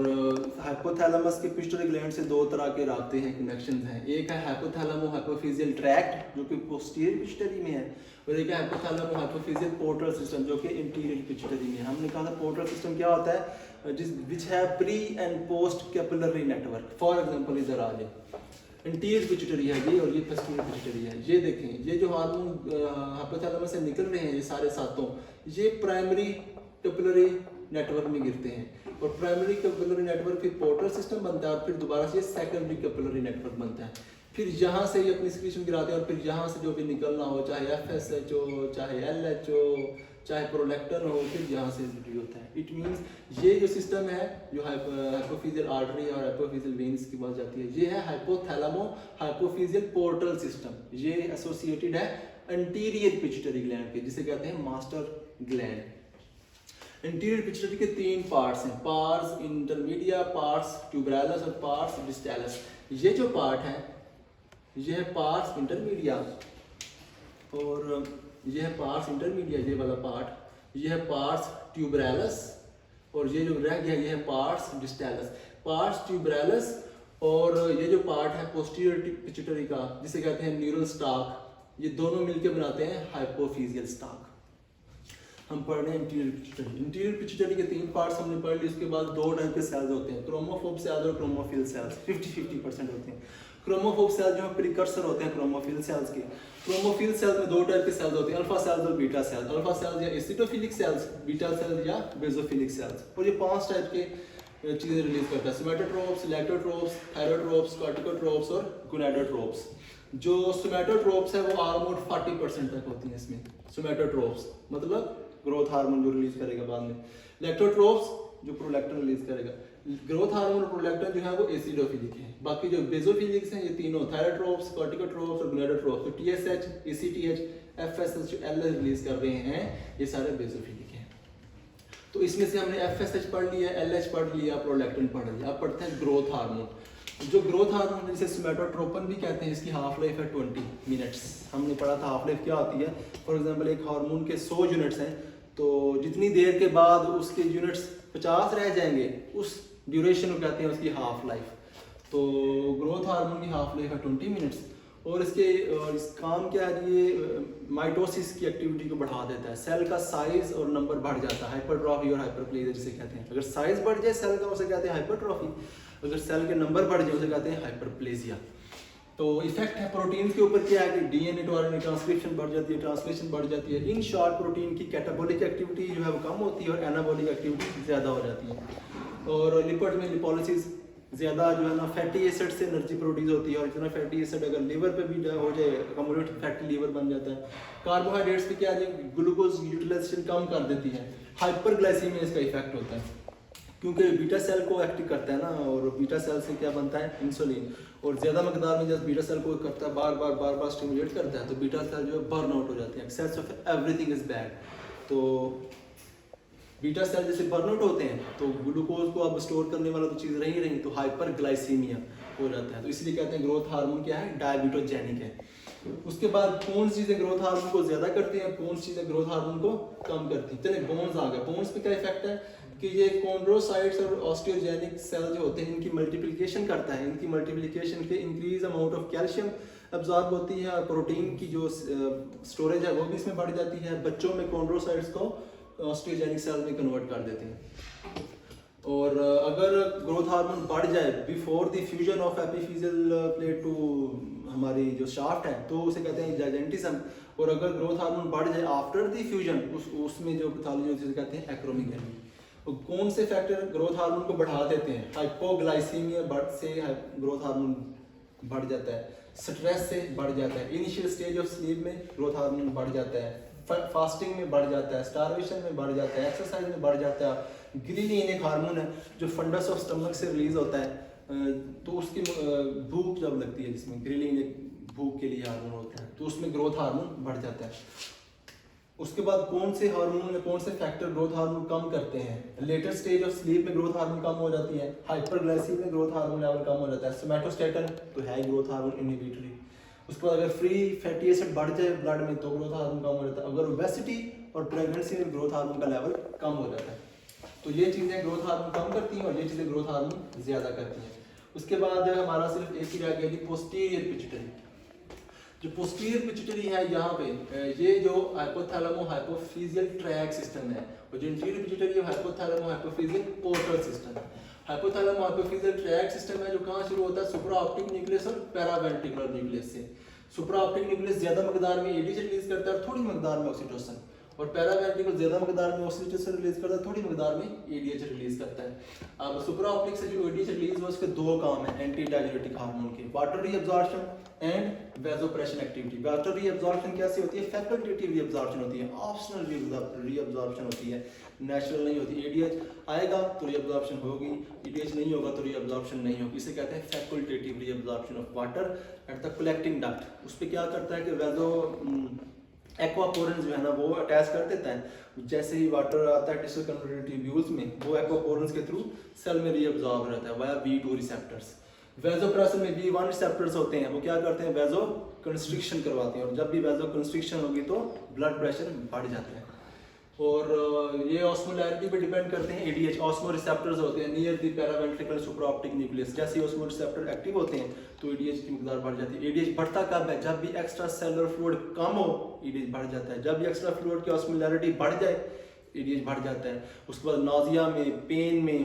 हाइपोथैलेमस के पिट्यूटरी ग्लैंड से 2 तरह के राब्ते हैं, कनेक्शन हैं। एक है हाइपोथैलेमो हाइपोफिजियल ट्रैक्ट जो कि पोस्टीरियर पिट्यूटरी में है, और एक है हाइपोथैलेमो हाइपोफिजियल पोर्टल सिस्टम जो कि इंटीरियर पिट्यूटरी में है। हमने कहा था पोर्टल सिस्टम क्या होता है, विच है pre and post capillary network. For example इधर आ जाए, इंटीरियर पिट्यूटरी है ये और ये पोस्टीरियर पिट्यूटरी है। ये देखें, ये जो हार्मोन हाइपोथैलेमस से निकल रहे हैं ये सारे सातों, ये प्राइमरी कैपिलरी नेटवर्क में गिरते हैं, और प्राइमरी कैपिलरी नेटवर्क फिर पोर्टल सिस्टम बनता है, और फिर दोबारा से सेकेंडरी कैपिलरी नेटवर्क बनता है। फिर यहाँ से ये अपनी सिक्रीशन गिराते हैं और फिर यहाँ से जो भी निकलना हो, चाहे FSH हो, चाहे LH हो, चाहे प्रोलैक्टिन हो, फिर यहाँ से रिलीज होता है। इट मीन्स ये जो सिस्टम है जो हाइपोफिजियल आर्टरी और हाइपोफिजियल वेन्स की बात जाती है, ये है हाइपोथैलेमो हाइपोफिजियल पोर्टल सिस्टम। ये एसोसिएटेड है एंटीरियर पिट्यूटरी ग्लैंड के, जिसे कहते हैं मास्टर ग्लैंड। इंटीरियर पिट्यूटरी के 3 पार्ट्स हैं, पार्स इंटरमीडिया, पार्स ट्यूबरैलस और पार्स डिस्टैलस। ये जो पार्ट है ये है पार्स इंटरमीडिया, और ये है पार्स इंटरमीडिया, ये वाला पार्ट, ये है पार्स ट्यूबरैलस, और ये जो रह गया ये है पार्स डिस्टैलस। पार्स ट्यूबरैलस और ये जो पार्ट है पोस्टीरियर पिट्यूटरी का, जिसे कहते हैं न्यूरल स्टाक, ये दोनों मिलकर बनाते हैं हाइपोफिजियल स्टाक। हम पढ़ रहे हैं इंटीरियर पिट्यूटरी। इंटीरियर पिट्यूटरी के 3 पार्ट्स हमने पढ़ लिए। उसके बाद 2 टाइप के सेल्स होते हैं, क्रोमोफोब सेल्स और क्रोमोफिल सेल्स। 50-50% होते हैं। क्रोमोफोब सेल्स जो है प्रिकर्सर होते हैं क्रोमोफिल सेल्स के। क्रोमोफिल सेल्स में 2 टाइप के सेल्स होते हैं, अल्फा सेल्स और बीटा सेल्स। अल्फा सेल्स या एसिडोफिलिक सेल्स, बीटा सेल्स या बेसोफिलिक सेल्स। और ये 5 टाइप के चीजें रिलीज करता है, सोमैटोट्रोप्स, लैक्टोट्रोप्स, थायरोट्रोप्स, कॉर्टिकोट्रोप्स और गोनाडोट्रोप्स। जो सोमैटोट्रोप्स है वो ऑलमोस्ट 40% तक होती हैं इसमें। सोमैटोट्रोप्स मतलब ग्रोथ हार्मोन जो रिलीज करेगा बाद में। लैक्टोट्रोप्स जो प्रोलैक्टिन रिलीज करेगा। ग्रोथ हार्मोन और प्रोलैक्टिन जो है वो एसिडोफिलिक है। बाकी जो बेसोफिलिक्स हैं ये तीनों, थायरोट्रोप्स, कॉर्टिकोट्रोप्स और गोनाडोट्रोप्स। तो TSH, ACTH, FSH जो LH रिलीज कर रहे हैं ये सारे बेसोफिलिक हैं। तो इसमें से हमने FSH पढ़ लिया, LH पढ़ लिया, प्रोलैक्टिन पढ़ लिया। अब पढ़ते हैं ग्रोथ हार्मोन। जो ग्रोथ हार्मोन जिसे सोमैटोट्रोपिन भी कहते हैं, इसकी हाफ लाइफ है 20 मिनट्स। हमने पढ़ा था हाफ लाइफ क्या होती है। फॉर एग्जांपल एक हार्मोन के 100 यूनिट्स हैं, तो जितनी देर के बाद उसके यूनिट्स 50 रह जाएंगे उस ड्यूरेशन को कहते हैं उसकी हाफ लाइफ। तो ग्रोथ हार्मोन की हाफ लाइफ है 20 मिनट्स। और इस काम क्या है, ये माइटोसिस की एक्टिविटी को बढ़ा देता है। सेल का साइज और नंबर बढ़ जाता है, हाइपरट्रॉफी और हाइपरप्लेजिया जिसे कहते हैं। अगर साइज बढ़ जाए सेल का उसे कहते हैं हाइपरट्रॉफी, अगर सेल के नंबर बढ़ जाए उसे कहते हैं हाइपरप्लेजिया। तो इफेक्ट है प्रोटीन के ऊपर क्या है कि DNA to RNA ट्रांसक्रिप्शन बढ़ जाती है, ट्रांसलेशन बढ़ जाती है। इन शॉर्ट प्रोटीन की कैटाबॉलिक एक्टिविटी जो है वो कम होती है और एनाबॉलिक एक्टिविटी ज़्यादा हो जाती है। और लिपिड में लिपोलिसिस ज़्यादा जो है ना, फैटी एसिड से एनर्जी प्रोड्यूस होती है, और इतना फैटी एसिड अगर लिवर पे भी हो जाए अकोमोडेट फैटी लिवर बन जाता है। कार्बोहाइड्रेट्स पे क्या है, ग्लूकोज यूटिलाइजेशन कम कर देती है। हाइपरग्लाइसीमिया इसका इफेक्ट होता है क्योंकि बीटा सेल को एक्टिव करता है ना, और बीटा सेल से क्या बनता है इंसुलिन, और ज़्यादा मकदार में जब बीटा सेल को करता है बार बार स्टिमुलेट करता है तो बीटा सेल जो है बर्न आउट हो जाती है। Excess of everything is bad. तो बीटा सेल जैसे बर्न आउट होते हैं तो ग्लूकोज को अब स्टोर करने वाला तो चीज़ रही तो हाइपरग्लाइसीमिया हो जाता है। तो इसलिए कहते हैं ग्रोथ हार्मोन क्या है, डायबिटोजेनिक है। उसके बाद कौन सी चीज़ें ग्रोथ हार्मोन को ज़्यादा करती हैं, कौन सी चीज़ें ग्रोथ हार्मोन को कम करती हैं। चलिए बोन्स आ गए। बोन्स पे क्या इफेक्ट है कि ये कॉन्ड्रोसाइट्स और ऑस्टियोजेनिक सेल जो होते हैं इनकी मल्टीप्लिकेशन करता है। इनकी मल्टीप्लिकेशन के increase amount of calcium absorb होती है, और प्रोटीन की जो स्टोरेज है वो भी इसमें बढ़ जाती है। बच्चों में कॉन्ड्रोसाइट्स को ऑस्टियोजेनिक सेल में कन्वर्ट कर देते हैं। और अगर ग्रोथ हार्मोन बढ़ जाए before the fusion of epiphyseal plate to हमारी जो शाफ्ट है तो उसे कहते हैं जाइजेंटिज्म। और अगर ग्रोथ हार्मोन बढ़ जाए आफ्टर द फ्यूजन उसमें जो पैथोलॉजी होती है उसे कहते हैं एक्रोमेगाली। तो कौन से फैक्टर ग्रोथ हार्मोन को बढ़ा देते हैं? हाइपोग्लाइसीमिया से ग्रोथ हार्मोन बढ़ जाता है, स्ट्रेस से बढ़ जाता है, इनिशियल स्टेज ऑफ स्लीप में ग्रोथ हार्मोन बढ़ जाता है, फास्टिंग में बढ़ जाता है, स्टारवेशन में बढ़ जाता है, एक्सरसाइज में बढ़ जाता है। ग्रीलिन एक हार्मोन है जो फंडस ऑफ स्टमक से रिलीज होता है, तो उसकी भूख जब लगती है, जिसमें ग्रीलिन एक भूख के लिए हार्मोन होता है, तो उसमें ग्रोथ हार्मोन बढ़ जाता है। उसके बाद कौन से हार्मोन में कौन से फैक्टर ग्रोथ हार्मोन कम करते हैं? लेटर स्टेज ऑफ स्लीप में ग्रोथ हार्मोन कम हो जाती है, हाइपरग्लाइसीमिया में ग्रोथ हार्मोन लेवल कम हो जाता है, सोमैटोस्टेटिन तो है ग्रोथ हार्मोन इनहिबिटरी। उसके बाद अगर फ्री फैटी एसिड बढ़ जाए ब्लड में तो ग्रोथ हार्मोन कम हो जाता है। अगर ओबेसिटी और प्रेगनेंसी में ग्रोथ हार्मोन का लेवल कम हो जाता है। तो ये चीज़ें ग्रोथ हार्मोन कम करती हैं और ये चीज़ें ग्रोथ हार्मोन ज़्यादा करती हैं। उसके बाद हमारा सिर्फ एक ही रह गया पोस्टीरियर पिट्यूटरी। जो पोस्टीरियर पिट्यूटरी है यहाँ पे ये जो हाइपोथैलेमो हाइपोफिजियल ट्रैक सिस्टम है, और जो इंटीरियर पिट्यूटरी है हाइपोथैलेमो हाइपोफिजियल पोर्टल सिस्टम है। हाइपोथैलेमो हाइपोफिजियल ट्रैक सिस्टम है जो कहाँ शुरू होता है? सुप्रा ऑप्टिक न्यूक्लियस और पैरावेंट्रिकुलर न्यूक्लियस से। सुप्रा ऑप्टिक न्यूक्लियस ज्यादा मकदार में एडीएच रिलीज करता है और थोड़ी मकदार में ऑक्सीटोसिन, और पैरावेंट्रिकुलर ज्यादा मकदार में ऑक्सीटोसिन रिलीज करता है, थोड़ी मकदार में एडीएच रिलीज करता है। अब सुप्रा ऑप्टिक से जो एडीएच रिलीज हुआ उसके 2 काम है एंटी डाययूरेटिक हार्मोन के, water reabsorption and vasopressin activity. Water reabsorption कैसी होती है? फैकल्टेटिव रीअब्जॉर्प्शन होती है, ऑप्शनल रीअब्जॉर्प्शन होती है, नेचुरल नहीं होती। एडीएच आएगा तो रीअब्जॉर्प्शन होगी, एडीएच नहीं होगा तो रीअब्जॉर्प्शन नहीं होगी। इसे कहते हैं facultative reabsorption of water at the collecting duct. उस पर क्या करता है कि वैसो एक्वापोरेंस जो है ना वो अटैच कर देता है। जैसे ही वाटर आता है टिश्यू कन्वर्टेड ट्यूब्यूल्स में, वो एक्वापोरेंस के थ्रू सेल में रीअब्जॉर्ब रहता है वाया V2 रिसेप्टर्स। वैसोप्रेशन में V1 रिसेप्टर्स होते हैं, वो क्या करते हैं? वैसो कंस्ट्रिक्शन करवाती हैं, और जब भी वैसो कंस्ट्रिक्शन होगी तो ब्लड प्रेशर बढ़ जाता है। और ये ऑस्मोलैरिटी पे डिपेंड करते हैं। एडीएच ऑस्मो रिसेप्टर्स होते हैं नियर द पैरावेंट्रिकल सुप्राऑप्टिक न्यूक्लियस, जैसे ऑस्मो रिसेप्टर एक्टिव होते हैं तो एडीएच की मकदार बढ़ जाती है। एडीएच बढ़ता कब है? जब भी एक्स्ट्रा सेलुलर फ्लूइड कम हो एडीएच बढ़ जाता है। जब भी एक्स्ट्रा फ्लूइड की ऑस्मोलैरिटी बढ़ जाए एडीएच बढ़ जाता है। उसके बाद नाजिया में, पेन में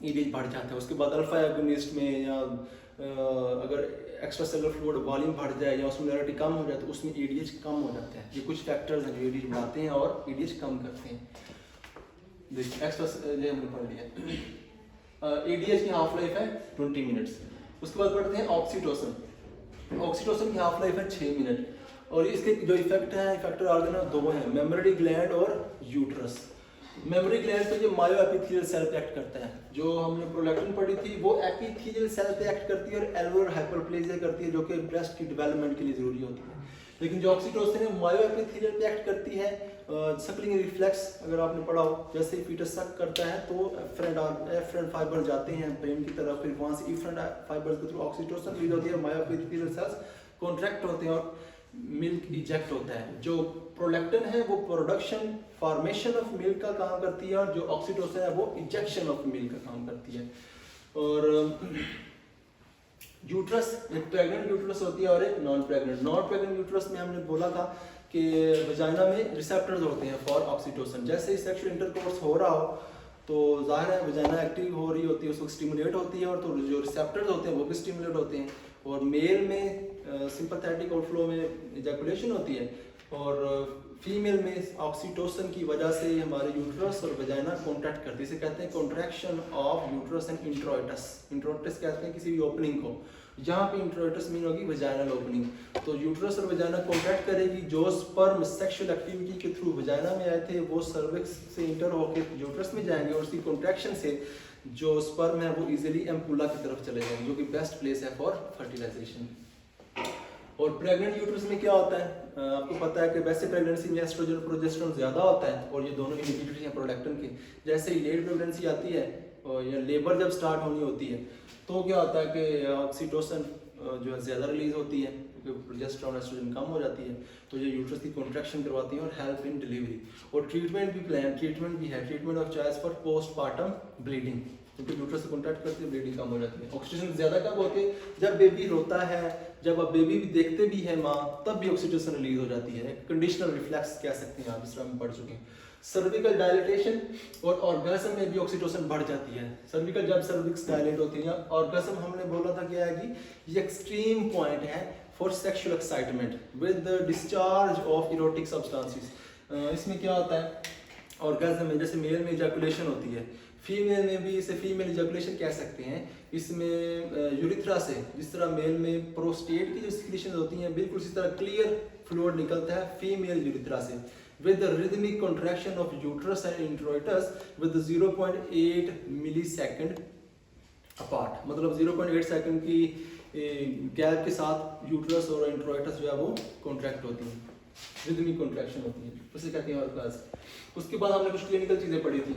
एडीएच बढ़ जाता है। उसके बाद अल्फा एगोनिस्ट में, या अगर एक्स्ट्रा सेलुलर फ्लूइड वॉल्यूम बढ़ जाए या ऑस्मोलैरिटी कम हो जाए तो उसमें एडीएच कम हो जाता है। ये कुछ फैक्टर्स हैं जो एडीएच बढ़ाते हैं और एडीएच कम करते हैं। देखिए एक्स्ट्रा ये हमने पढ़ लिया। एडीएच की हाफ लाइफ है 20 मिनट्स। उसके बाद पढ़ते हैं ऑक्सीटोसिन। ऑक्सीटोसिन की हाफ लाइफ है 6 मिनट। और इसके जो इफेक्ट है, इफेक्टर ऑर्गन है 2 हैं, मेमोरी ग्लैंड और यूट्रस। मेमोरी ग्लैंड पे जो मायो एपिथेलियल सेल पे एक्ट करता है, जो हमने प्रोलैक्टिन पढ़ी थी वो एपिथेलियल सेल पे एक्ट करती है और एल्वुलर हाइपरप्लेजिया करती है, जो कि ब्रेस्ट की डेवलपमेंट के लिए जरूरी होती है। लेकिन जो ऑक्सीटोसिन है मायो एपिथेलियल पे एक्ट करती है। सकलिंग रिफ्लेक्स अगर आपने पढ़ा हो, जैसे ही फीटस सक करता है तो एफरेंट फाइबर जाते हैं ब्रेन की तरफ, फिर वहां से इफरेंट फाइबर्स के थ्रू ऑक्सीटोसिन रिलीज होती है, मायो एपिथेलियल सेल्स कॉन्ट्रैक्ट होते हैं और मिल्क इजेक्ट होता है। जो प्रोलैक्टिन है वो प्रोडक्शन फॉर्मेशन ऑफ मिल्क का काम करती है और जो ऑक्सीटोसिन है वो इजेक्शन ऑफ मिल्क का काम करती है। और यूट्रस, एक प्रेग्नेंट यूट्रस होती है और एक non pregnant. Non pregnant uterus में हमने बोला था कि वजाइना में रिसेप्टर्स होते हैं फॉर ऑक्सीटोसिन। जैसे ही सेक्सुअल इंटरकोर्स हो रहा हो तो जाहिर है वजाइना एक्टिव हो रही होती है, उसको स्टिमुलेट होती है, और तो जो रिसेप्टर्स होते हैं वो भी स्टिमुलेट होते हैं। और मेल में सिंपैथेटिक आउटफ्लो में इजैकुलेशन होती है, और फीमेल में ऑक्सीटोसिन की वजह से हमारे यूट्रस और वजाइना कॉन्ट्रैक्ट करती है। इसे कहते हैं कॉन्ट्रैक्शन ऑफ यूट्रस एंड इंट्रोइटस। इंट्रोइटस कहते हैं किसी भी ओपनिंग को, जहाँ पे इंट्रोइटस मीन होगी वजाइनल ओपनिंग। तो यूट्रस और वजाइना कॉन्ट्रैक्ट करेगी। जो स्पर्म सेक्सुअल एक्टिविटी के थ्रू वजाइना में आए थे वो सर्विक्स से इंटर होकर यूट्रस में जाएंगे, और उसकी कॉन्ट्रैक्शन से जो स्पर्म है वो इजीली एम्पुला की तरफ चले जाएंगे, जो कि बेस्ट प्लेस है फॉर फर्टिलाइजेशन। और प्रेग्नेंट यूट्रस में क्या होता है, आपको पता है कि वैसे प्रेगनेंसी में एस्ट्रोजन प्रोजेस्टेरोन ज़्यादा होता है, और ये दोनों इनहिबिटरी हैं प्रोलैक्टिन के। जैसे ही लेट प्रेगनेंसी आती है और या लेबर जब स्टार्ट होनी होती है तो क्या होता है कि ऑक्सीटोसिन जो है ज़्यादा रिलीज होती है, क्योंकि प्रोजेस्टेरोन एस्ट्रोजन कम हो जाती है, तो ये यूट्रस की कॉन्ट्रैक्शन करवाती है और हेल्प इन डिलीवरी। और ट्रीटमेंट भी है, treatment of choice for postpartum bleeding, क्योंकि यूट्रस से कॉन्ट्रैक्ट करती है ब्लीडिंग कम हो जाती है। ऑक्सीटोसिन ज़्यादा कब होती है? जब बेबी रोता है, जब आप बेबी भी देखते भी है माँ, तब भी ऑक्सीटोसिन रिलीज हो जाती है। कंडीशनल रिफ्लेक्स कह सकते हैं आप, इस तरह हम पढ़ चुके हैं। सर्विकल डायलिटेशन और ऑर्गेज्म में भी ऑक्सीटोसिन बढ़ जाती है। सर्विकल जब सर्विक्स डायलेट होती है, ऑर्गेज्म हमने बोला था क्या है कि ये एक्सट्रीम पॉइंट है for sexual excitement with the discharge of erotic substances. इसमें क्या होता है ऑर्गेज्म में, जैसे मेल में इजैकुलेशन होती है, फीमेल में भी इसे फीमेल इजैकुलेशन कह सकते हैं। इसमें यूरिथ्रा से जिस तरह मेल में प्रोस्टेट की जो सिक्रीशन होती हैं, बिल्कुल इसी तरह क्लियर फ्लूइड निकलता है फीमेल यूरिथ्रा से with the rhythmic contraction of uterus and introitus with the 0.8 millisecond apart। मतलब 0.8 सेकंड की गैप के साथ यूट्रस और इंट्रोइटस जो है वो कॉन्ट्रैक्ट होती है, रिदमिक कॉन्ट्रैक्शन होती है, उसे कहते हैं ऑर्गेज्म। उसके बाद हमने कुछ क्लिनिकल चीज़ें पढ़ी थी।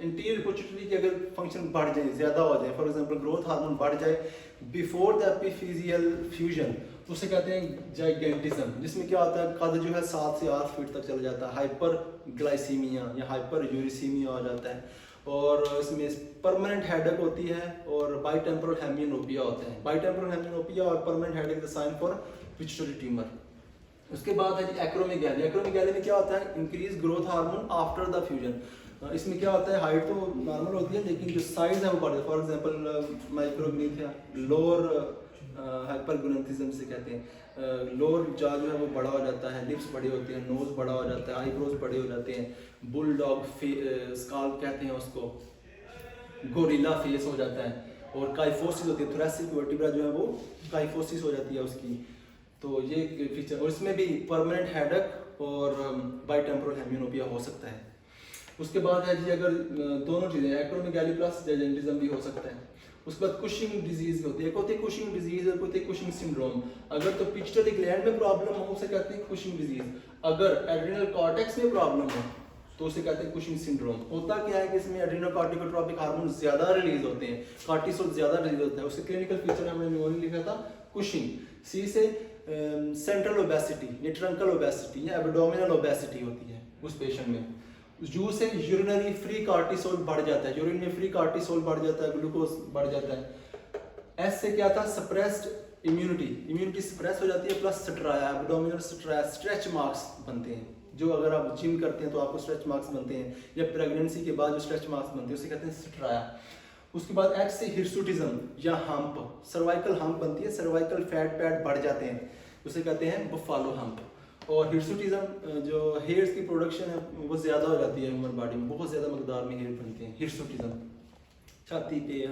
इंटीरियर पिट्यूटरी की अगर फंक्शन बढ़ जाए, ज़्यादा हो जाए, फॉर एग्जांपल ग्रोथ हार्मोन बढ़ जाए बिफोर द एपिफिजियल फ्यूजन, उसे कहते हैं जाइगेंटिज्म, जिसमें क्या होता है कद जो है 7 से 8 फीट तक चला जाता है, हाइपर ग्लाइसीमिया या हाइपर यूरिसीमिया हो जाता है, और इसमें परमानेंट हेडेक होती है और बाइटेम्पोरल हेमियोनोपिया होता है। बाइटेम्पोरल हेमियोनोपिया और permanent headache the sign for pituitary tumour. उसके बाद है जी एक्रोमेगाली। एक्रोमेगाली में क्या होता है increase growth hormone after the fusion. इसमें क्या होता है हाइट तो नॉर्मल होती है लेकिन जो साइज है वो बढ़ जाता है। फॉर एग्जांपल माइक्रोग्नीथिया, लोअर हाइपरग्लोथिज्म से कहते हैं, लोअर जॉ जो है वो बड़ा हो जाता है, लिप्स बड़ी होती है, नोज बड़ा हो जाता है, आईब्रोज बड़े हो जाते हैं, बुलडॉग स्काल्प कहते हैं उसको, गोरिल्ला फेस हो जाता है, और काइफोसिस होती है, थोरेसिक वर्टिब्रा जो है वो काइफोसिस हो जाती है उसकी। तो ये फीचर, और इसमें भी परमानेंट हेडेक और बाइटेम्पोरल हेमियोनोपिया हो सकता है। उसके बाद है जी अगर दोनों चीज़ें एक्रोमेगाली प्लस जाइगेंटिज्म भी हो सकता है। उसके बाद कुशिंग डिजीज होती है, एक होती है कुशिंग डिजीज और होती है कुशिंग सिंड्रोम। अगर तो पिट्यूटरी ग्लैंड में प्रॉब्लम हो उसे कहते हैं कुशिंग डिजीज, अगर एड्रिनल कॉर्टेक्स में प्रॉब्लम हो तो उसे कहते हैं कुशिंग सिंड्रोम। होता क्या है कि इसमें एड्रिनोकॉर्टिकोट्रोपिक हार्मोन ज्यादा रिलीज होते हैं, कॉर्टिसोल ज्यादा रिलीज होता है। उसके क्लिनिकल फीचर हमने लिखा था कुशिंग। सी से सेंट्रल ओबेसिटी या ट्रंकल ओबेसिटी या एब्डोमिनल ओबेसिटी होती है उस पेशेंट में। यू से यूरिनरी फ्री कार्टिसोल बढ़ जाता है, यूरिन में फ्री कार्टिसोल बढ़ जाता है, ग्लूकोज बढ़ जाता है। एस से क्या था, सप्रेस्ड इम्यूनिटी सप्रेस हो जाती है, plus striae abdominal striae stretch marks बनते हैं, जो अगर आप जिम करते हैं तो आपको स्ट्रेच मार्क्स बनते हैं, या प्रेगनेंसी के बाद जो स्ट्रेच मार्क्स बनते हैं उसे कहते हैं स्ट्राया। उसके बाद एक्स से हिर्सुटिज्म या हम्प, सर्वाइकल हम्प बनती है, सर्वाइकल फैट पैड बढ़ जाते हैं, उसे कहते हैं बफालो हम्प। और हिर्सुटिज्म जो हेयर्स की प्रोडक्शन है वो ज़्यादा हो जाती है ह्यूमन बॉडी में, बहुत ज़्यादा मकदार में हेयर बनते हैं। हिर्सुटिज्म छाती पे,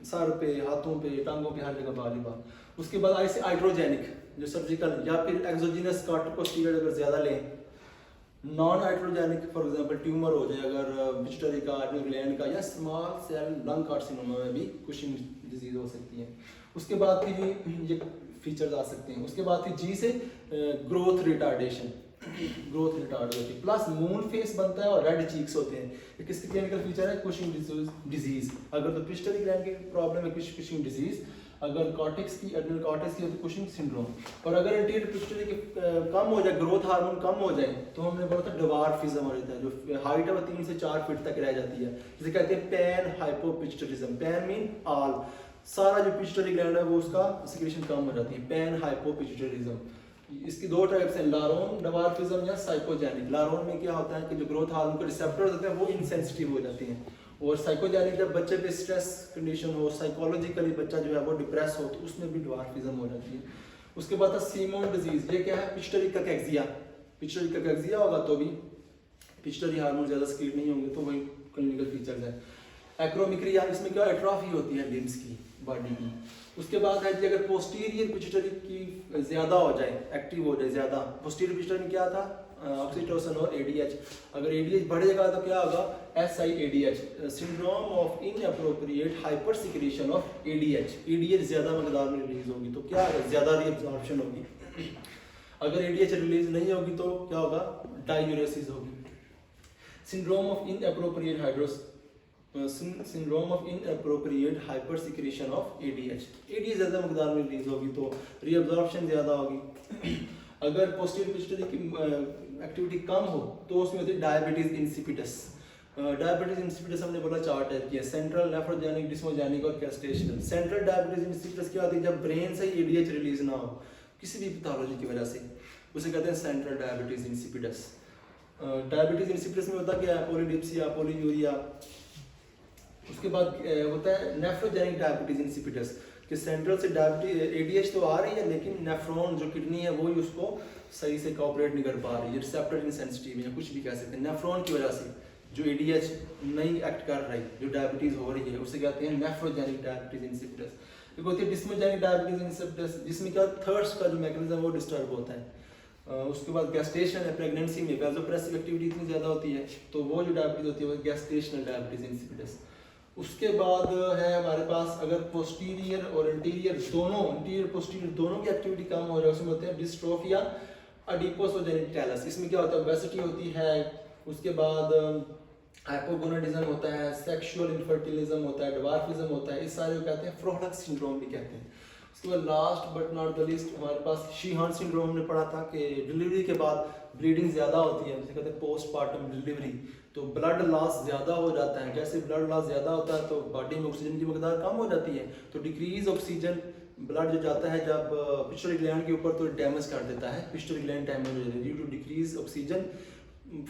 सर पे, हाथों पे, टांगों पे, हर जगह बाल ही बाल। उसके बाद आई से हाइड्रोजेनिक जो सर्जिकल या फिर एक्सोजिनस कॉर्टिकोस्टेरॉइड अगर ज़्यादा लें। Non hydrogenic for example tumour हो जाए अगर पिट्यूटरी का, एड्रिनल ग्लैंड का, या स्मॉल सेल लंग कार्सिनोमा में भी कुशिंग डिजीज हो सकती है। उसके बाद फिर ये फीचर्स आ सकते हैं। उसके बाद फिर जी से ग्रोथ रिटार्डेशन, ग्रोथ रिटार्ड होती है, प्लस मून फेस बनता है और रेड चीक्स होते हैं। ये किसकी क्लिनिकल फीचर है, कुशिंग डिजीज। अगर तो पिट्यूटरी ग्लैंड की प्रॉब्लम है कुशिंग डिजीज, अगर कॉर्टेक्स की, एड्रिनल कॉर्टेक्स की, तो कुशिंग सिंड्रोम। और अगर एंटीरियर पिट्यूटरी की कम हो जाए, ग्रोथ हार्मोन कम हो जाए, तो हमने बोला था डवार्फिज्म हो जाता है, जो हाइट है वो 3 से 4 फीट तक रह जाती है, जिसे कहते हैं pan hypopituitarism. Pan mean all, सारा जो पिट्यूटरी ग्लैंड है वो उसका सिक्रेशन कम हो जाती है, पैन हाइपोपिट्यूटरिज्म। इसकी 2 टाइप्स हैं, लारोन डवार्फिज्म या साइकोजेनिक। लारोन में क्या होता है कि जो ग्रोथ हार्मोन के रिसेप्टर्स होते हैं वो इनसेंसिटिव हो जाते हैं, और साइकोजेनिक जब बच्चे पे स्ट्रेस कंडीशन हो, साइकोलॉजिकली बच्चा जो है वो डिप्रेस हो, तो उसमें भी डवार्फिज्म हो जाती है। उसके बाद सीमोन डिजीज, ये क्या है, पिट्यूटरी कैकेक्सिया। पिट्यूटरी कैकेक्सिया होगा तो भी पिट्यूटरी हार्मोन ज़्यादा स्क्रीन नहीं होंगे, तो वही क्लिनिकल फीचर्स है। एक्रोमिक्रिया, इसमें क्या एट्रॉफी होती है लिम्स की, बॉडी की। उसके बाद है कि अगर पोस्टीरियर पिट्यूटरी की ज़्यादा हो जाए, एक्टिव हो जाए ज़्यादा, पोस्टीरियर पिट्यूटरी में क्या था, ऑक्सीटोसिन और एडीएच। अगर एडीएच बढ़ेगा तो क्या होगा, SIADH, syndrome of inappropriate hyper secretion of ADH. ADH ज़्यादा मकदार में रिलीज होगी तो क्या ज़्यादा रीअब्जॉर्प्शन होगी। अगर एडीएच रिलीज नहीं होगी तो क्या होगा, डायूरेसिस होगी। Syndrome of inappropriate hyper secretion of ADH. ADH ज़्यादा मकदार में रिलीज होगी तो रीअब्जॉर्प्शन ज़्यादा होगी। अगर पोस्टीरियर पिट्यूटरी की एक्टिविटी कम हो तो उसमें होती है डायबिटीज इंसिपिडस। डायबिटीज इंसिपिडस हमने बोला 4 टाइप की है, सेंट्रल, नेफ्रोजेनिक, डिस्मोजेनिक और गैस्ट्रेशनल। सेंट्रल डायबिटीज इंसिपिडस क्या होती है, जब ब्रेन से एडीएच रिलीज ना हो किसी भी पैथोलॉजी की वजह से, उसे कहते हैं central diabetes insipidus. Diabetes insipidus में होता क्या है, पॉलीडिप्सिया, पॉलीयूरिया। उसके बाद होता है नेफ्रोजेनिक डायबिटीज इंसिपिडस, कि सेंट्रल से डायबिटीज एडीएच तो आ रही है लेकिन नेफ्रॉन जो किडनी है वो ही उसको सही से कोऑपरेट नहीं कर पा रही है, रिसेप्टर इनसेंसिटिव है, कुछ भी कह सकते हैं। नेफ्रॉन की वजह से जो एडीएच नहीं एक्ट कर रही, जो डायबिटीज हो रही है, उसे कहते हैं नेफ्रोजेनिक डायबिटीज इंसिपिडस। एक होती है डिस्मोजेनिक डायबिटीज इंसिपिडस, जिसमें क्या थर्स्ट का जो मैकेनिज्म वो डिस्टर्ब होता है। उसके बाद गैस्ट्रेशन है, प्रेगनेंसी में वैसोप्रेसिव एक्टिविटी इतनी ज़्यादा होती है तो वो जो डायबिटीज होती है वो गैस्ट्रेशनल डायबिटीज इंसिपिडस। उसके बाद है हमारे पास अगर पोस्टीरियर और इंटीरियर दोनों, इंटीरियर पोस्टीरियर दोनों की एक्टिविटी कम हो जाए, उसमें होते हैं डिस्ट्रोफिया एडिपोसोजेनिटैलिस। इसमें क्या होता है, ओबेसिटी होती है। उसके बाद हाइपोगोनाडिज्म होता है, सेक्सुअल इनफर्टिलिज्म होता है, डवार्फिज्म होता है, इस सारे को कहते हैं फ्रोहलक सिंड्रोम भी कहते हैं। उसके बाद last but not the least हमारे पास शीहान सिंड्रोम हमने पढ़ा था कि डिलीवरी के बाद ब्लीडिंग ज़्यादा होती है, जिसे कहते हैं पोस्टपार्टम डिलीवरी, तो ब्लड लॉस ज़्यादा हो जाता है। जैसे ब्लड लॉस ज़्यादा होता है तो बॉडी में ऑक्सीजन की मकदार कम हो जाती है, तो डिक्रीज ऑक्सीजन ब्लड जो जाता है जब पिट्यूटरी ग्लैंड के ऊपर तो डैमेज कर देता है, पिट्यूटरी ग्लैंड डैमेज हो जाती है due to decrease oxygen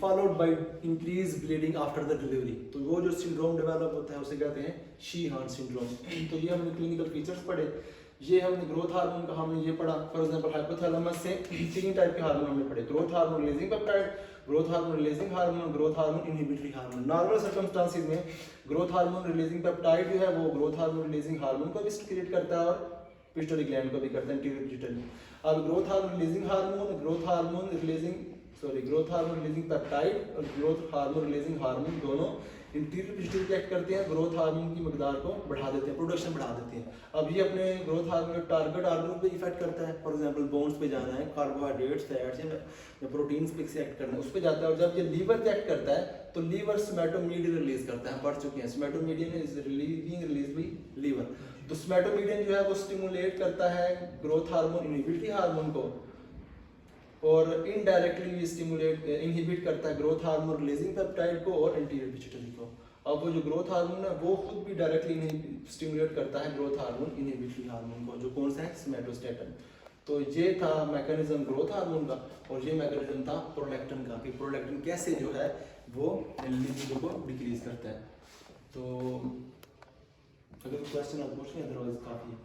followed by increase bleeding after the delivery. तो वो जो सिंड्रोम डेवलप होता है उसे कहते हैं शीहान सिंड्रोम। तो ये हमने क्लिनिकल फीचर्स पढ़े। ये हमने ग्रोथ हार्मोन का हमने ये पढ़ा, फॉर एग्जांपल हाइपोथैलेमस से 3 टाइप के हार्मोन हमने पढ़े, growth hormone releasing peptide, growth hormone releasing hormone, growth hormone inhibitory hormone. Normal circumstances में ग्रोथ हार्मोन रिलीजिंग पेप्टाइड जो है वो ग्रोथ हार्मोन रिलीजिंग हार्मोन को भी स्टिमुलेट करता है और पिट्यूटरी ग्लैंड को भी करता है, एंटीरियर पिट्यूटरी। अब growth hormone releasing hormone, growth hormone releasing peptide और ग्रोथ हार्मोन रिलीजिंग हार्मोन दोनों इंटीरियर पिट्यूटरी को एक्ट करते हैं, ग्रोथ हार्मोन की मकदार को बढ़ा देते हैं, प्रोडक्शन बढ़ा देते हैं। अब ये अपने ग्रोथ हार्मोन टारगेट ऑर्गन पे इफेक्ट करता है, फॉर एग्जांपल बोन्स पे जाना है, कार्बोहाइड्रेट्स, फैट्स या प्रोटीन्स पे से एक्ट करना है, उस पे जाता है। और जब ये लीवर पे एक्ट करता है तो लीवर सोमैटोमीडियन रिलीज करता है, पढ़ चुके हैं, somatomedin is release by liver. तो सोमेटोमीडियन जो है वो स्टिमुलेट करता है ग्रोथ हार्मोन इनहिबिटरी हार्मोन को, और इनडायरेक्टली स्टिमुलेट इनहिबिट करता है ग्रोथ हार्मोन रिलीजिंग पेप्टाइड को और एंटीरियर पिट्यूटरी को। अब वो जो ग्रोथ हार्मोन है वो खुद भी डायरेक्टली स्टिमुलेट करता है ग्रोथ हार्मोन इनहिबिटरी हार्मोन को, जो कौन सा है, सोमेटोस्टेटिन। तो ये था मैकेनिज्म ग्रोथ हार्मोन का, और ये मैकेनिज्म था प्रोलैक्टिन का, कि प्रोलैक्टिन कैसे जो है वो लिबिडो को डिक्रीज करता है। तो अगर क्वेश्चन आप पूछ लें, अदरवाइज काफ़ी